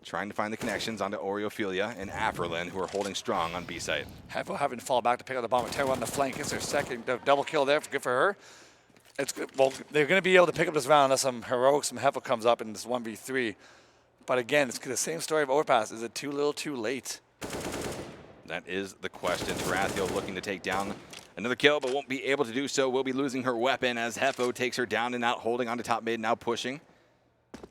trying to find the connections onto Oreophilia and Afrolin, who are holding strong on B site. Hefo having to fall back to pick up the bomb. Terra on the flank. It's her second double kill there. Good for her. It's good. Well, they're going to be able to pick up this round unless some heroic, some Heffa comes up in this 1v3. But again, it's the same story of Overpass. Is it too little, too late? That is the question. Tarathiel looking to take down another kill, but won't be able to do so. Will be losing her weapon as Hefo takes her down and out, holding on to top mid, now pushing.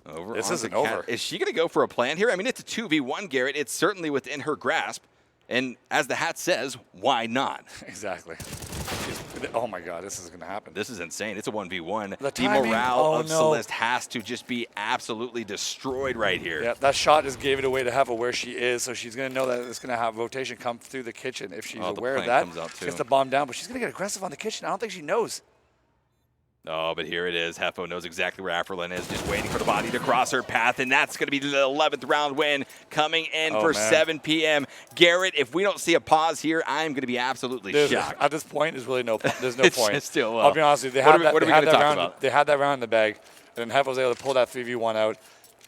Over. This isn't over. Is she going to go for a plan here? I mean, it's a 2v1, Garrett. It's certainly within her grasp. And as the hat says, why not? Exactly. Oh my God, this is going to happen. This is insane. It's a 1v1. The The morale of Celeste has to just be absolutely destroyed right here. Yeah, that shot just gave it away to Heffa where she is, so she's going to know that it's going to have rotation come through the kitchen. If she's aware of that, gets the bomb down, but she's going to get aggressive on the kitchen. I don't think she knows. Oh, but here it is. Hefo knows exactly where Aphrolen is, just waiting for the body to cross her path, and that's going to be the 11th round win coming in for 7 p.m. Garrett, if we don't see a pause here, I'm going to be absolutely shocked. At this point, there's really no point. It's still, I'll be honest with you. What are we going to talk about? They had that round in the bag, and then Heffa was able to pull that 3v1 out.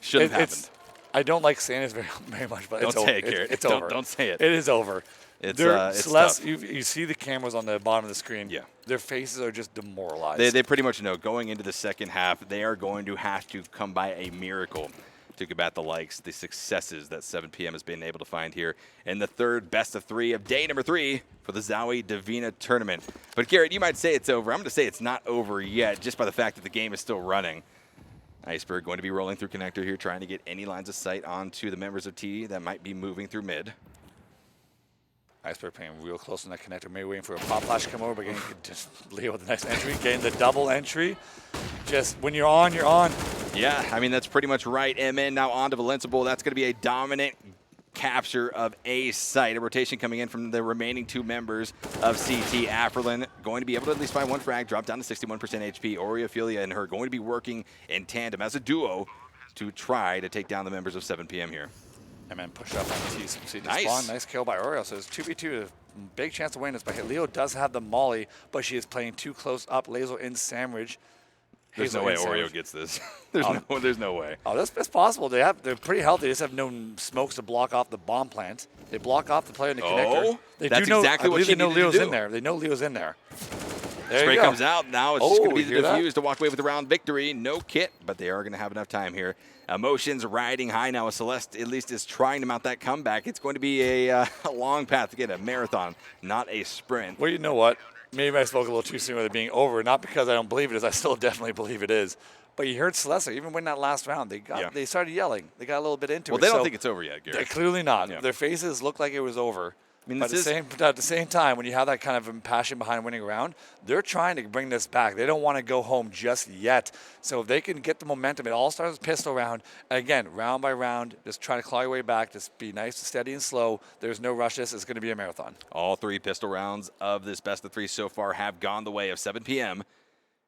Shouldn't have happened. I don't like saying this very much, but don't say it, Garrett. It's over. Don't say it. It is over. It's Celeste, tough. you see the cameras on the bottom of the screen. Yeah. Their faces are just demoralized. They pretty much know going into the second half, they are going to have to come by a miracle to combat the successes that 7 p.m. has been able to find here in the third best of 3 of day number 3 for the ZOWIE Divina tournament. But Garrett, you might say it's over. I'm going to say it's not over yet, just by the fact that the game is still running. Iceberg going to be rolling through connector here, trying to get any lines of sight onto the members of T that might be moving through mid. Iceberg playing real close on that connector, maybe waiting for a pop flash to come over, but getting just Leo with the nice entry, getting the double entry. Just when you're on, you're on. Yeah, I mean, that's pretty much right. MN now on to Valenceable. That's going to be a dominant capture of a site. A rotation coming in from the remaining 2 members of CT. Aphrolen going to be able to at least find 1 frag, drop down to 61% HP. Oreophilia and her going to be working in tandem as a duo to try to take down the members of 7 p.m. here. And then push up on the T. Nice. Spawn. Nice kill by Oreo. So it's 2v2. A big chance to win this. But Leo does have the molly, but she is playing too close up. Laser in Sandwich. There's no way Oreo gets this. There's no way. Oh, that's possible. They're pretty healthy. They just have no smokes to block off the bomb plant. They block off the player in the connector. That's exactly what she know needed Leo's to do. in there. They know Leo's in there. There Spray you go. comes out. Now it's just going to be the defuse that? to walk away with the round victory. No kit, but they are going to have enough time here. Emotions riding high now. Celeste at least is trying to mount that comeback. It's going to be a long path to get a marathon, not a sprint. Well, you know what? Maybe I spoke a little too soon with it being over. Not because I don't believe it is. I still definitely believe it is. But you heard Celeste, even when that last round, they started yelling. They got a little bit into it. Well, they don't think it's over yet, Gary. Clearly not. Yeah. Their faces look like it was over. I mean, But at the same time, when you have that kind of passion behind winning a round, they're trying to bring this back. They don't want to go home just yet. So if they can get the momentum, it all starts with pistol round. Again, round by round, just try to claw your way back. Just be nice, steady, and slow. There's no rush. This is going to be a marathon. All 3 pistol rounds of this best of 3 so far have gone the way of 7 p.m.,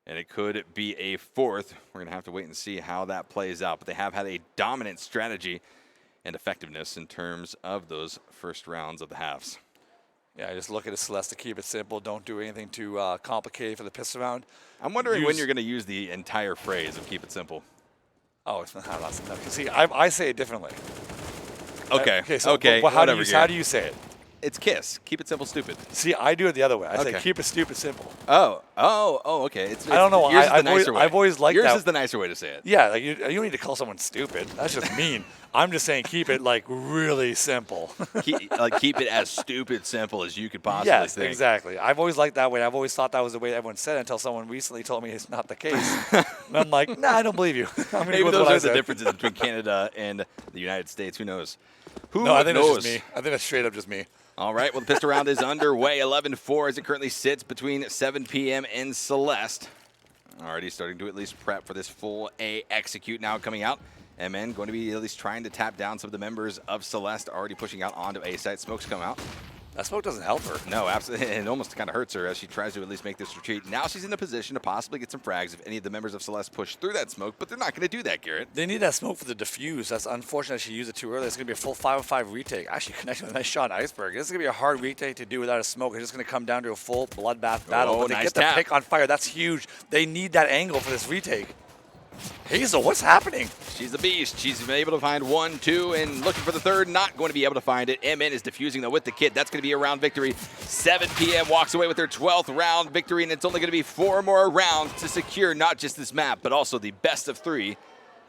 and it could be a 4th. We're going to have to wait and see how that plays out. But they have had a dominant strategy and effectiveness in terms of those first rounds of the halves. Yeah, just look at it, Celeste, to keep it simple. Don't do anything too complicated for the pistol round. I'm wondering when you're going to use the entire phrase of keep it simple. Oh, it's not. See, I say it differently. Okay. But how do you say it? It's KISS. Keep it simple, stupid. See, I do it the other way. I say keep it stupid, simple. Oh, okay. I don't know. Yours is the nicer way. I've always liked that. Yours is the nicer way to say it. Yeah, like you don't need to call someone stupid. That's just mean. I'm just saying keep it like really simple. keep it as stupid simple as you could possibly think. Yes, exactly. I've always liked that way. I've always thought that was the way everyone said it until someone recently told me it's not the case. And I'm like, nah, I don't believe you. Maybe those are the differences between Canada and the United States. Who knows? No, I think it's just me. I think it's straight up just me. All right, well, the pistol round is underway. 11-4 as it currently sits between 7 p.m. and Celeste. Already starting to at least prep for this full A execute now coming out. MN going to be at least trying to tap down some of the members of Celeste, already pushing out onto A site. Smokes come out. That smoke doesn't help her. No, absolutely. It almost kind of hurts her as she tries to at least make this retreat. Now she's in a position to possibly get some frags if any of the members of Celeste push through that smoke, but they're not going to do that, Garrett. They need that smoke for the diffuse. That's unfortunate she used it too early. It's going to be a full 5-on-5 retake. Actually connecting with a nice shot on Iceberg. This is going to be a hard retake to do without a smoke. It's just going to come down to a full bloodbath battle. Oh, but they nice get tap. the pick on fire. That's huge. They need that angle for this retake. Hazel, what's happening? She's a beast. She's been able to find 1, 2, and looking for the third. Not going to be able to find it. MN is defusing, though, with the kit. That's going to be a round victory. 7 PM walks away with their 12th round victory, and it's only going to be 4 more rounds to secure not just this map, but also the best of 3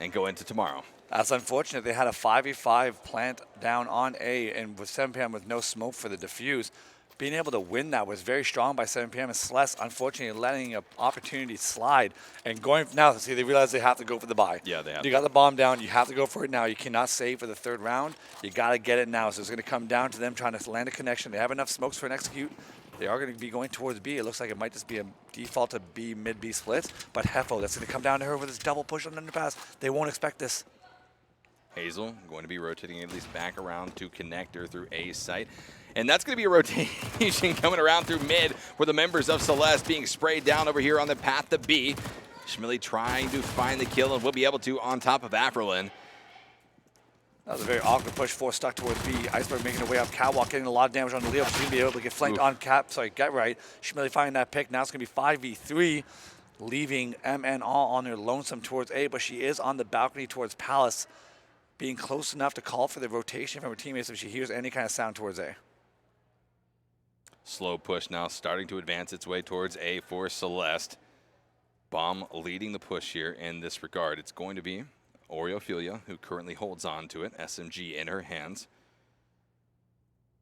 and go into tomorrow. That's unfortunate. They had a 5v5 plant down on A, and with 7 PM with no smoke for the defuse, being able to win that was very strong by 7 PM. And Celestè, unfortunately, letting an opportunity slide and going now. See, they realize they have to go for the buy. Yeah, they have. You got the bomb down. You have to go for it now. You cannot save for the 3rd round. You got to get it now. So it's going to come down to them trying to land a connection. They have enough smokes for an execute. They are going to be going towards B. It looks like it might just be a default to B, mid-B split. But Hefo, that's going to come down to her with his double push on the underpass. They won't expect this. Hazel going to be rotating at least back around to connect her through A site. And that's going to be a rotation coming around through mid for the members of Celestè being sprayed down over here on the path to B. Schmilly trying to find the kill and will be able to on top of Afrolin. That was a very awkward push, 4 stuck towards B. Iceberg making her way up catwalk, getting a lot of damage on the Leo. She's going to be able to get flanked on cap. Sorry, get right. Schmilly finding that pick. Now it's going to be 5v3, leaving MN all on their lonesome towards A, but she is on the balcony towards Palace, being close enough to call for the rotation from her teammates if she hears any kind of sound towards A. Slow push now starting to advance its way towards A for Celestè. Bomb leading the push here in this regard. It's going to be Oreophilia, who currently holds on to it, SMG in her hands.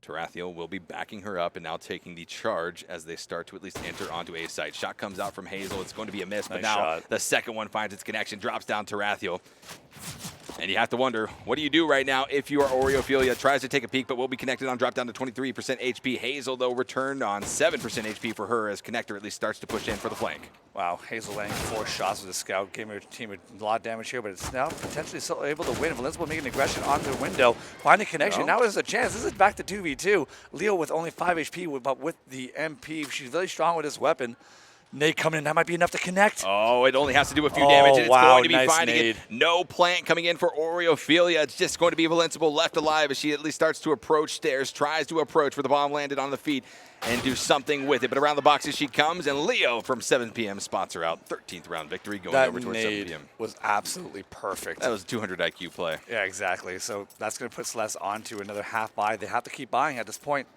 Tarathiel will be backing her up and now taking the charge as they start to at least enter onto A site. Shot comes out from Hazel. It's going to be a miss, but now the second one finds its connection, drops down Tarathiel. And you have to wonder, what do you do right now if you are Oreophilia? Tries to take a peek, but will be connected on, drop down to 23% HP. Hazel, though, returned on 7% HP for her as Connector at least starts to push in for the flank. Wow, Hazel landing 4 shots with a scout, gave her team a lot of damage here, but it's now potentially still able to win. Valencia will make an aggression onto the window, find a connection. Now there's a chance. This is back to 2v2. Leo with only 5 HP, but with the MP, she's really strong with this weapon. Nade coming in, that might be enough to connect. Oh, it only has to do a few damage, and it's going to be nice finding nade. it. No plant coming in for Oreophilia. It's just going to be Valenciable left alive as she at least starts to approach stairs, tries to approach where the bomb landed on the feet and do something with it. But around the boxes she comes, and Leo from 7 PM spots her out. 13th round victory going over towards 7 PM. Was absolutely perfect. That was a 200 IQ play. Yeah, exactly. So that's going to put Celestè onto another half buy. They have to keep buying at this point.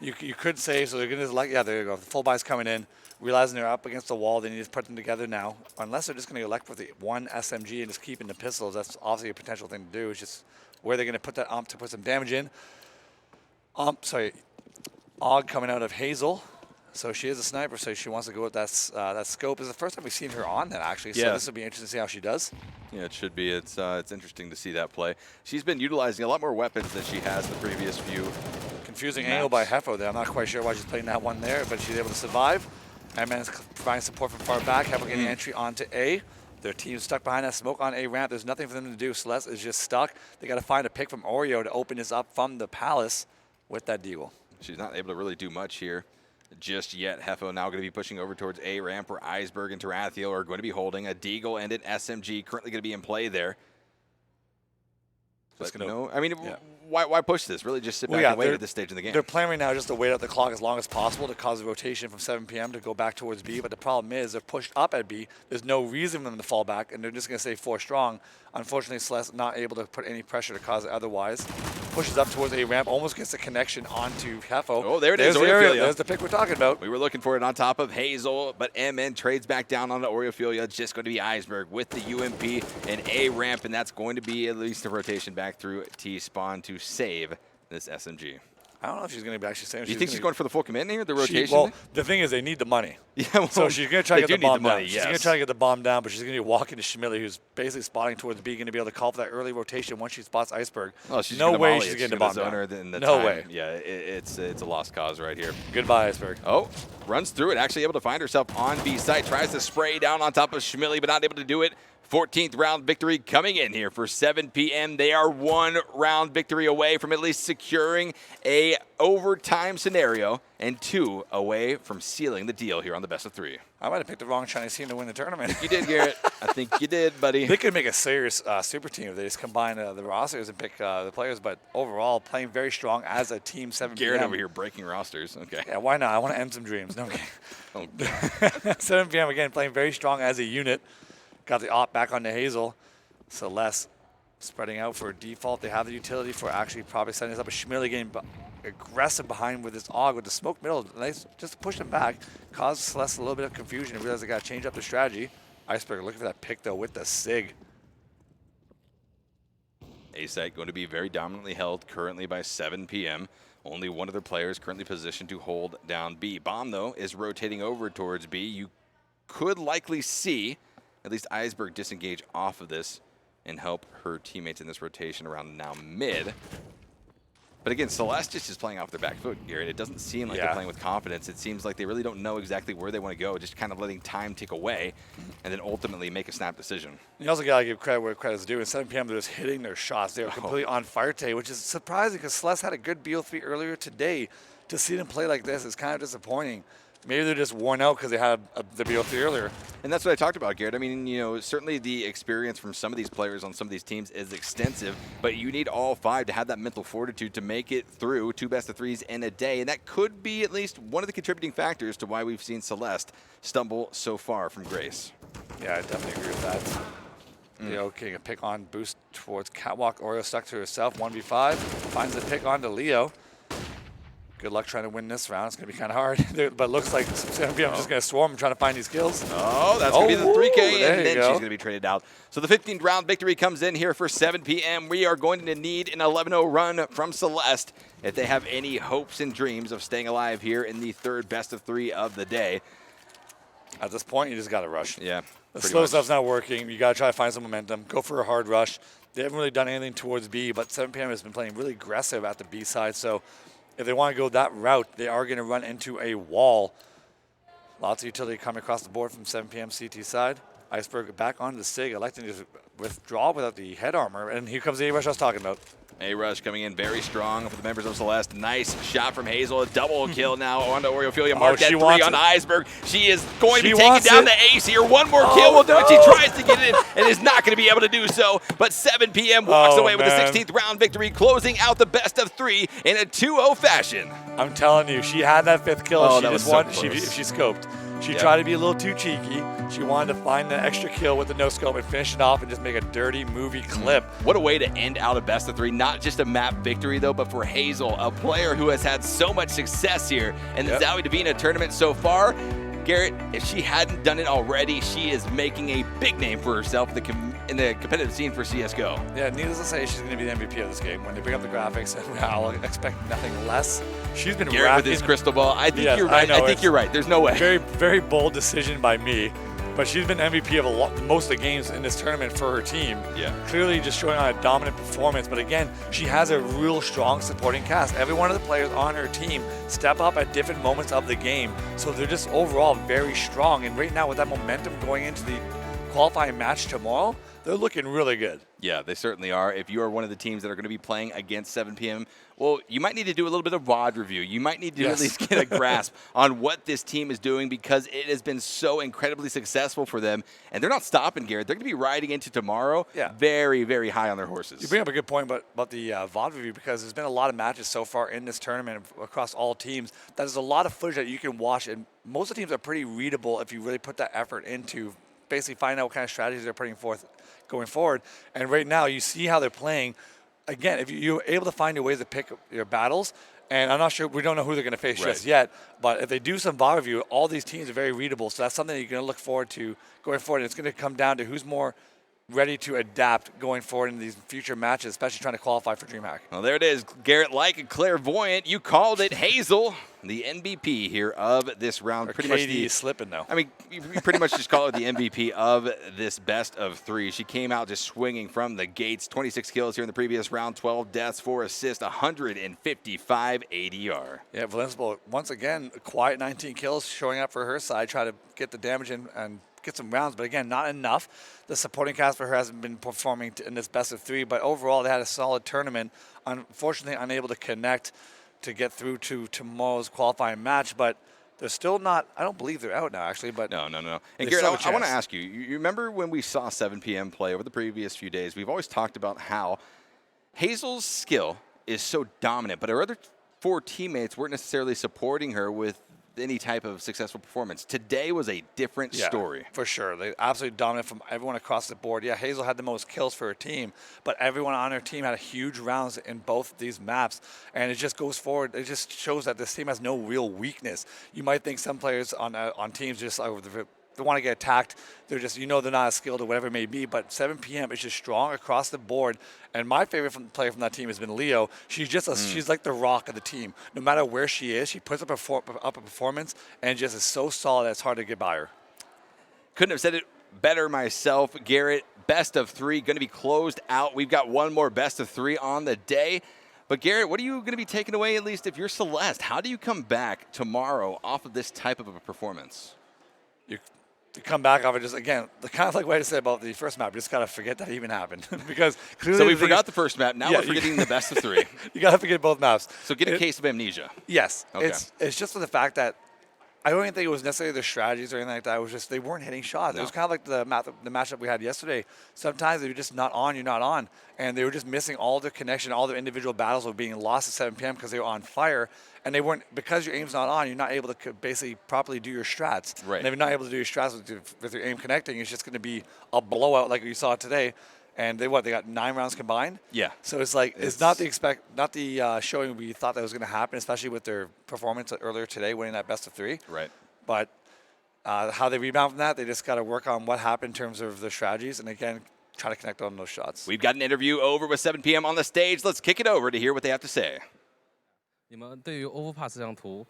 You could say, so they're going to, like, yeah, there you go. The full buy's coming in. Realizing they're up against the wall, they need to put them together now. Unless they're just going to elect with the 1 SMG and just keeping the pistols, that's obviously a potential thing to do. It's just where they're going to put that to put some damage in. Og coming out of Hazel. So she is a sniper, so she wants to go with that scope. This is the first time we've seen her on that, actually. So this will be interesting to see how she does. Yeah, it should be. It's interesting to see that play. She's been utilizing a lot more weapons than she has the previous few. Confusing angle by Hefo there. I'm not quite sure why she's playing that one there, but she's able to survive. Man is providing support from far back. Hefo getting entry onto A. Their team's stuck behind that smoke on A ramp. There's nothing for them to do. Celestè is just stuck. They got to find a pick from Oreo to open this up from the Palace with that deagle. She's not able to really do much here just yet. Hefo now going to be pushing over towards A ramp where Iceberg and Tarathiel are going to be holding a deagle and an SMG currently going to be in play there. But no, I mean, why push this? Really just sit back and wait at this stage in the game. They're planning right now just to wait out the clock as long as possible to cause a rotation from 7 PM to go back towards B. But the problem is they're pushed up at B. There's no reason for them to fall back, and they're just going to stay 4 strong. Unfortunately, Celestè not able to put any pressure to cause it otherwise. Pushes up towards A ramp, almost gets the connection onto Hefo. Oh, there it is. There's the pick we're talking about. We were looking for it on top of Hazel, but MN trades back down onto Oreophilia. It's just going to be Iceberg with the UMP and A ramp, and that's going to be at least a rotation back through T-spawn to save this SMG. I don't know if she's going to be actually saying. Do you think she's going for the full command here, the rotation? Well, the thing is, they need the money. Yeah, well, so she's going to try to get the bomb down. Yes. She's going to try to get the bomb down, but she's going to be walking to Schmilly, who's basically spotting towards B, going to be able to call for that early rotation once she spots Iceberg. Oh, she's no way she's getting the bomb down. No way. Yeah, it's a lost cause right here. Goodbye, Iceberg. Oh, runs through it, actually able to find herself on B site. Tries to spray down on top of Schmilly, but not able to do it. 14th round victory coming in here for 7 PM. They are 1 round victory away from at least securing a overtime scenario and 2 away from sealing the deal here on the best of 3. I might have picked the wrong Chinese team to win the tournament. You did, Garrett. I think you did, buddy. They could make a serious super team if they just combine the rosters and pick the players, but overall playing very strong as a team. 7 PM. Garrett over here breaking rosters. Okay. Yeah, why not? I want to end some dreams. No. Oh, 7 PM again playing very strong as a unit. got the op back onto Hazel. Celeste spreading out for default. They have the utility for actually probably setting this up. A Schmilly getting aggressive behind with this AUG with the smoke middle. Nice, just push them back. Caused Celeste a little bit of confusion and realized they got to change up their strategy. Iceberg looking for that pick though with the SIG. A site going to be very dominantly held currently by 7 p.m. Only one of their players currently positioned to hold down B. Bomb, though, is rotating over towards B. You could likely see at least Iceberg disengage off of this and help her teammates in this rotation around now mid. But again, Celeste is just playing off their back foot, Garrett. It doesn't seem like they're playing with confidence. It seems like they really don't know exactly where they want to go, just kind of letting time tick away and then ultimately make a snap decision. You also got to give credit where credit's due. At 7 p.m., they're just hitting their shots. They were completely on fire today, which is surprising because Celeste had a good BO3 earlier today. To see them play like this is kind of disappointing. Maybe they're just worn out because they had the BO3 earlier. And that's what I talked about, Garrett. I mean, you know, certainly the experience from some of these players on some of these teams is extensive, but you need all 5 to have that mental fortitude to make it through 2 best-of-3s in a day. And that could be at least one of the contributing factors to why we've seen Celeste stumble so far from Grace. Yeah, I definitely agree with that. Leo getting a pick on boost towards Catwalk. Oreo stuck to herself, 1v5. Finds the pick on to Leo. Good luck trying to win this round. It's going to be kind of hard. But it looks like 7 p.m. just going to swarm and trying to find these kills. Oh, that's going to be the 3K, and then she's go. going to be traded out. So the 15th round victory comes in here for 7 p.m. We are going to need an 11-0 run from Celeste if they have any hopes and dreams of staying alive here in the 3rd best-of-3 of the day. At this point, you just got to rush. Yeah. The slow stuff's not working. You got to try to find some momentum. Go for a hard rush. They haven't really done anything towards B, but 7 p.m. has been playing really aggressive at the B side. So if they want to go that route, they are going to run into a wall. Lots of utility coming across the board from 7 p.m. CT side. Iceberg back onto the SIG, electing to just withdraw without the head armor. And here comes the A-Rush I was talking about. A-Rush coming in very strong for the members of Celeste. Nice shot from Hazel. A double kill now onto Oreophilia. Mark that 3 on Iceberg. She is going to be taking down the ace here. One more kill will do it. She tries to get it in and is not going to be able to do so. But 7 p.m. walks away with the 16th round victory, closing out the best-of-3 in a 2-0 fashion. I'm telling you, she had that 5th kill. Oh, she just so she scoped. She tried to be a little too cheeky. She wanted to find the extra kill with the no-scope and finish it off and just make a dirty movie clip. What a way to end out a best-of-3. Not just a map victory, though, but for Hazel, a player who has had so much success here in the ZOWIE DIVINA tournament so far. Garrett, if she hadn't done it already, she is making a big name for herself in the competitive scene for CSGO. Yeah, needless to say, she's going to be the MVP of this game. When they bring up the graphics, I'll expect nothing less. She's been Garrett with his crystal ball. I think you're right. I think you're right. There's no way. Very, very bold decision by me. But she's been MVP of most of the games in this tournament for her team. Yeah. Clearly just showing on a dominant performance. But again, she has a real strong supporting cast. Every one of the players on her team step up at different moments of the game. So they're just overall very strong. And right now with that momentum going into the qualifying match tomorrow, they're looking really good. Yeah, they certainly are. If you are one of the teams that are going to be playing against 7 p.m., well, you might need to do a little bit of WOD review. You might need to at least get a grasp on what this team is doing because it has been so incredibly successful for them. And they're not stopping, Garrett. They're going to be riding into tomorrow very, very high on their horses. You bring up a good point about the VOD review because there's been a lot of matches so far in this tournament across all teams that there's a lot of footage that you can watch. And most of the teams are pretty readable if you really put that effort into basically finding out what kind of strategies they're putting forth going forward. And right now, you see how they're playing. Again, if you're able to find your ways to pick your battles, and I'm not sure, we don't know who they're going to face just yet, but if they do some VOD review, all these teams are very readable. So that's something that you're going to look forward to going forward. And it's going to come down to who's more ready to adapt going forward in these future matches, especially trying to qualify for DreamHack. Well, there it is, Garrett, like a clairvoyant. You called it. Hazel, the MVP here of this round. Or pretty KD much slipping, though. I mean, you pretty much just call her the MVP of this best-of-3. She came out just swinging from the gates. 26 kills here in the previous round, 12 deaths, 4 assists, 155 ADR. Yeah, Valencia, once again, a quiet 19 kills showing up for her side, try to get the damage in and get some rounds, but again, not enough. The supporting cast for her hasn't been performing in this best-of-3, but overall, they had a solid tournament. Unfortunately, unable to connect to get through to tomorrow's qualifying match, but they're still not, I don't believe they're out now, actually. But No. And Garrett, I want to ask you, you remember when we saw 7 p.m. play over the previous few days, we've always talked about how Hazel's skill is so dominant, but her other 4 teammates weren't necessarily supporting her with any type of successful performance. Today was a different story. For sure. They absolutely dominant from everyone across the board. Yeah, Hazel had the most kills for her team, but everyone on her team had huge rounds in both these maps, and it just goes forward. It just shows that this team has no real weakness. You might think some players on teams just they want to get attacked. They're just, they're not as skilled or whatever it may be, but 7PM is just strong across the board. And my favorite player from that team has been Leo. She's just she's like the rock of the team. No matter where she is, she puts up a performance and just is so solid that it's hard to get by her. Couldn't have said it better myself. Garrett, best of 3 going to be closed out. We've got one more best of 3 on the day. But Garrett, what are you going to be taking away, at least if you're Celeste? How do you come back tomorrow off of this type of a performance? To come back off it, just again, the kind of like way to say about the first map, you just gotta forget that even happened because clearly so we forgot the first map. Now we're forgetting the best of 3. You gotta forget both maps. So get a case of amnesia. Yes, okay. It's just for the fact that I don't even think it was necessarily their strategies or anything like that. It was just they weren't hitting shots. No. It was kind of like the matchup we had yesterday. Sometimes they were just not on, you're not on, and they were just missing all their connection. All their individual battles were being lost at 7PM because they were on fire. And they weren't, because your aim's not on, you're not able to basically properly do your strats. Right. And if you're not able to do your strats with your aim connecting, it's just going to be a blowout like we saw today. And they got 9 rounds combined? Yeah. So it's like, it's not the showing we thought that was going to happen, especially with their performance earlier today, winning that best of 3. Right. But how they rebound from that, they just got to work on what happened in terms of their strategies. And again, try to connect on those shots. We've got an interview over with 7PM on the stage. Let's kick it over to hear what they have to say. 你们对于 Overpass 这张图，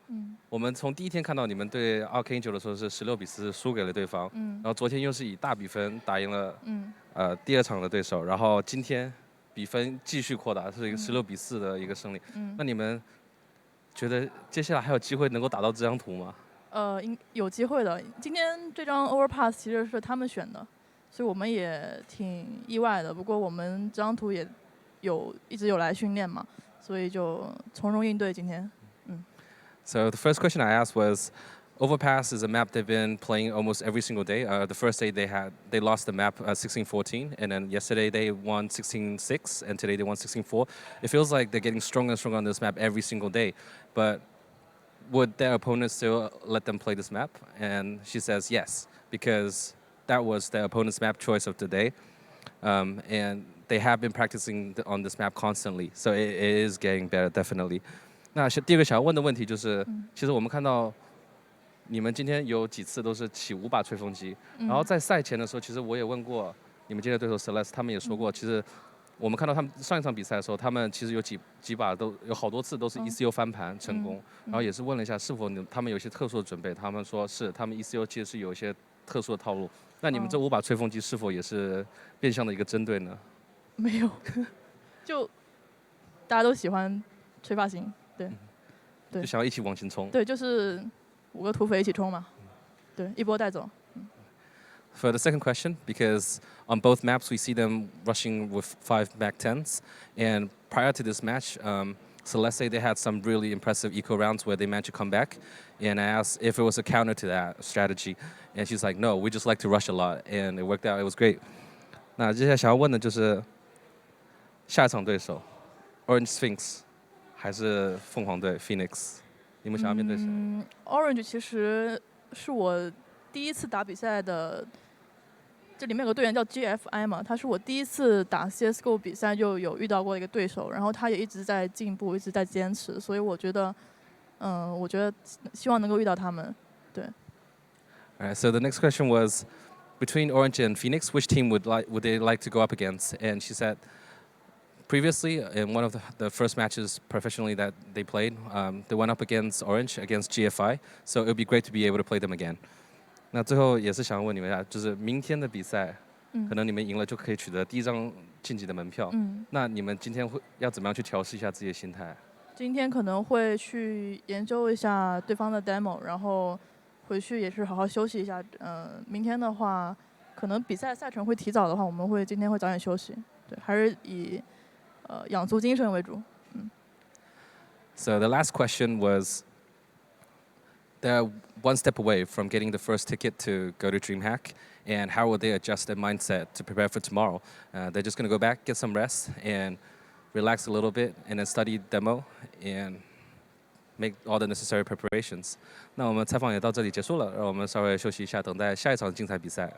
我们从第一天看到你们对 Arcane 的时候是16比4输给了对方，然后昨天又是以大比分打赢了第2场的对手，然后今天比分继续扩大，是一个16比4的一个胜利。那你们觉得接下来还有机会能够打到这张图吗？有机会的。今天这张 Overpass 其实是他们选的，所以我们也挺意外的。不过我们这张图也一直有来训练嘛。 所以就从容应对今天。So the first question I asked was, Overpass is a map they've been playing almost every single day. The first day they lost the map 16-14, and then yesterday they won 16-6, and today they won 16-4. It feels like they're getting stronger and stronger on this map every single day. But would their opponents still let them play this map? And she says yes, because that was their opponent's map choice of the day, and they have been practicing on this map constantly, so it is getting better, definitely. 那第二个想要问的问题就是，其实我们看到你们今天有几次都是起5把吹风机，然后在赛前的时候，其实我也问过你们今天的对手 Celestè， 他们也说过，其实我们看到他们上一场比赛的时候，他们其实有几把都有好多次都是 ECO 翻盘成功，然后也是问了一下是否他们有一些特殊的准备，他们说是他们 ECO 其实是有一些特殊的套路。那你们这5把吹风机是否也是变相的一个针对呢？ 没有，就大家都喜欢吹发型，对，就想要一起往前冲。对，就是5个土匪一起冲嘛，对，一波带走。For the second question, because on both maps we see them rushing with 5 back 10s, and prior to this match, Celestè they had some really impressive eco rounds where they managed to come back, and I asked if it was a counter to that strategy, and she's like, no, we just like to rush a lot, and it worked out. It was great. 那接下来想要问的就是。 下一场对手 ，Orange Sphinx 还是凤凰队 Phoenix？你们想要面对谁？Orange 其实是我第一次打比赛的，这里面有个队员叫 GFI 嘛，他是我第一次打 CS:GO 比赛就有遇到过一个对手，然后他也一直在进步，一直在坚持，所以我觉得希望能够遇到他们，对。Alright, so the next question was between Orange and Phoenix, which team would they like to go up against? And she said. Previously, in one of the first matches professionally that they played, they went up against Orange, against GFI, so it would be great to be able to play them again. 那最后也是想问你们一下，就是明天的比赛，可能你们赢了就可以取得第1张晋级的门票。那你们今天要怎么样去调试一下自己的心态？今天可能会去研究一下对方的 demo， 然后回去也是好好休息一下。明天的话，可能比赛赛程会提早的话，我们今天会早点休息。对，还是以。 养足精神为主。So the last question was, they're one step away from getting the first ticket to go to DreamHack, and how will they adjust their mindset to prepare for tomorrow? They're just going to go back, get some rest, and relax a little bit, and then study demo, and make all the necessary preparations。那我们采访也到这里结束了，让我们稍微休息一下，等待下一场精彩比赛。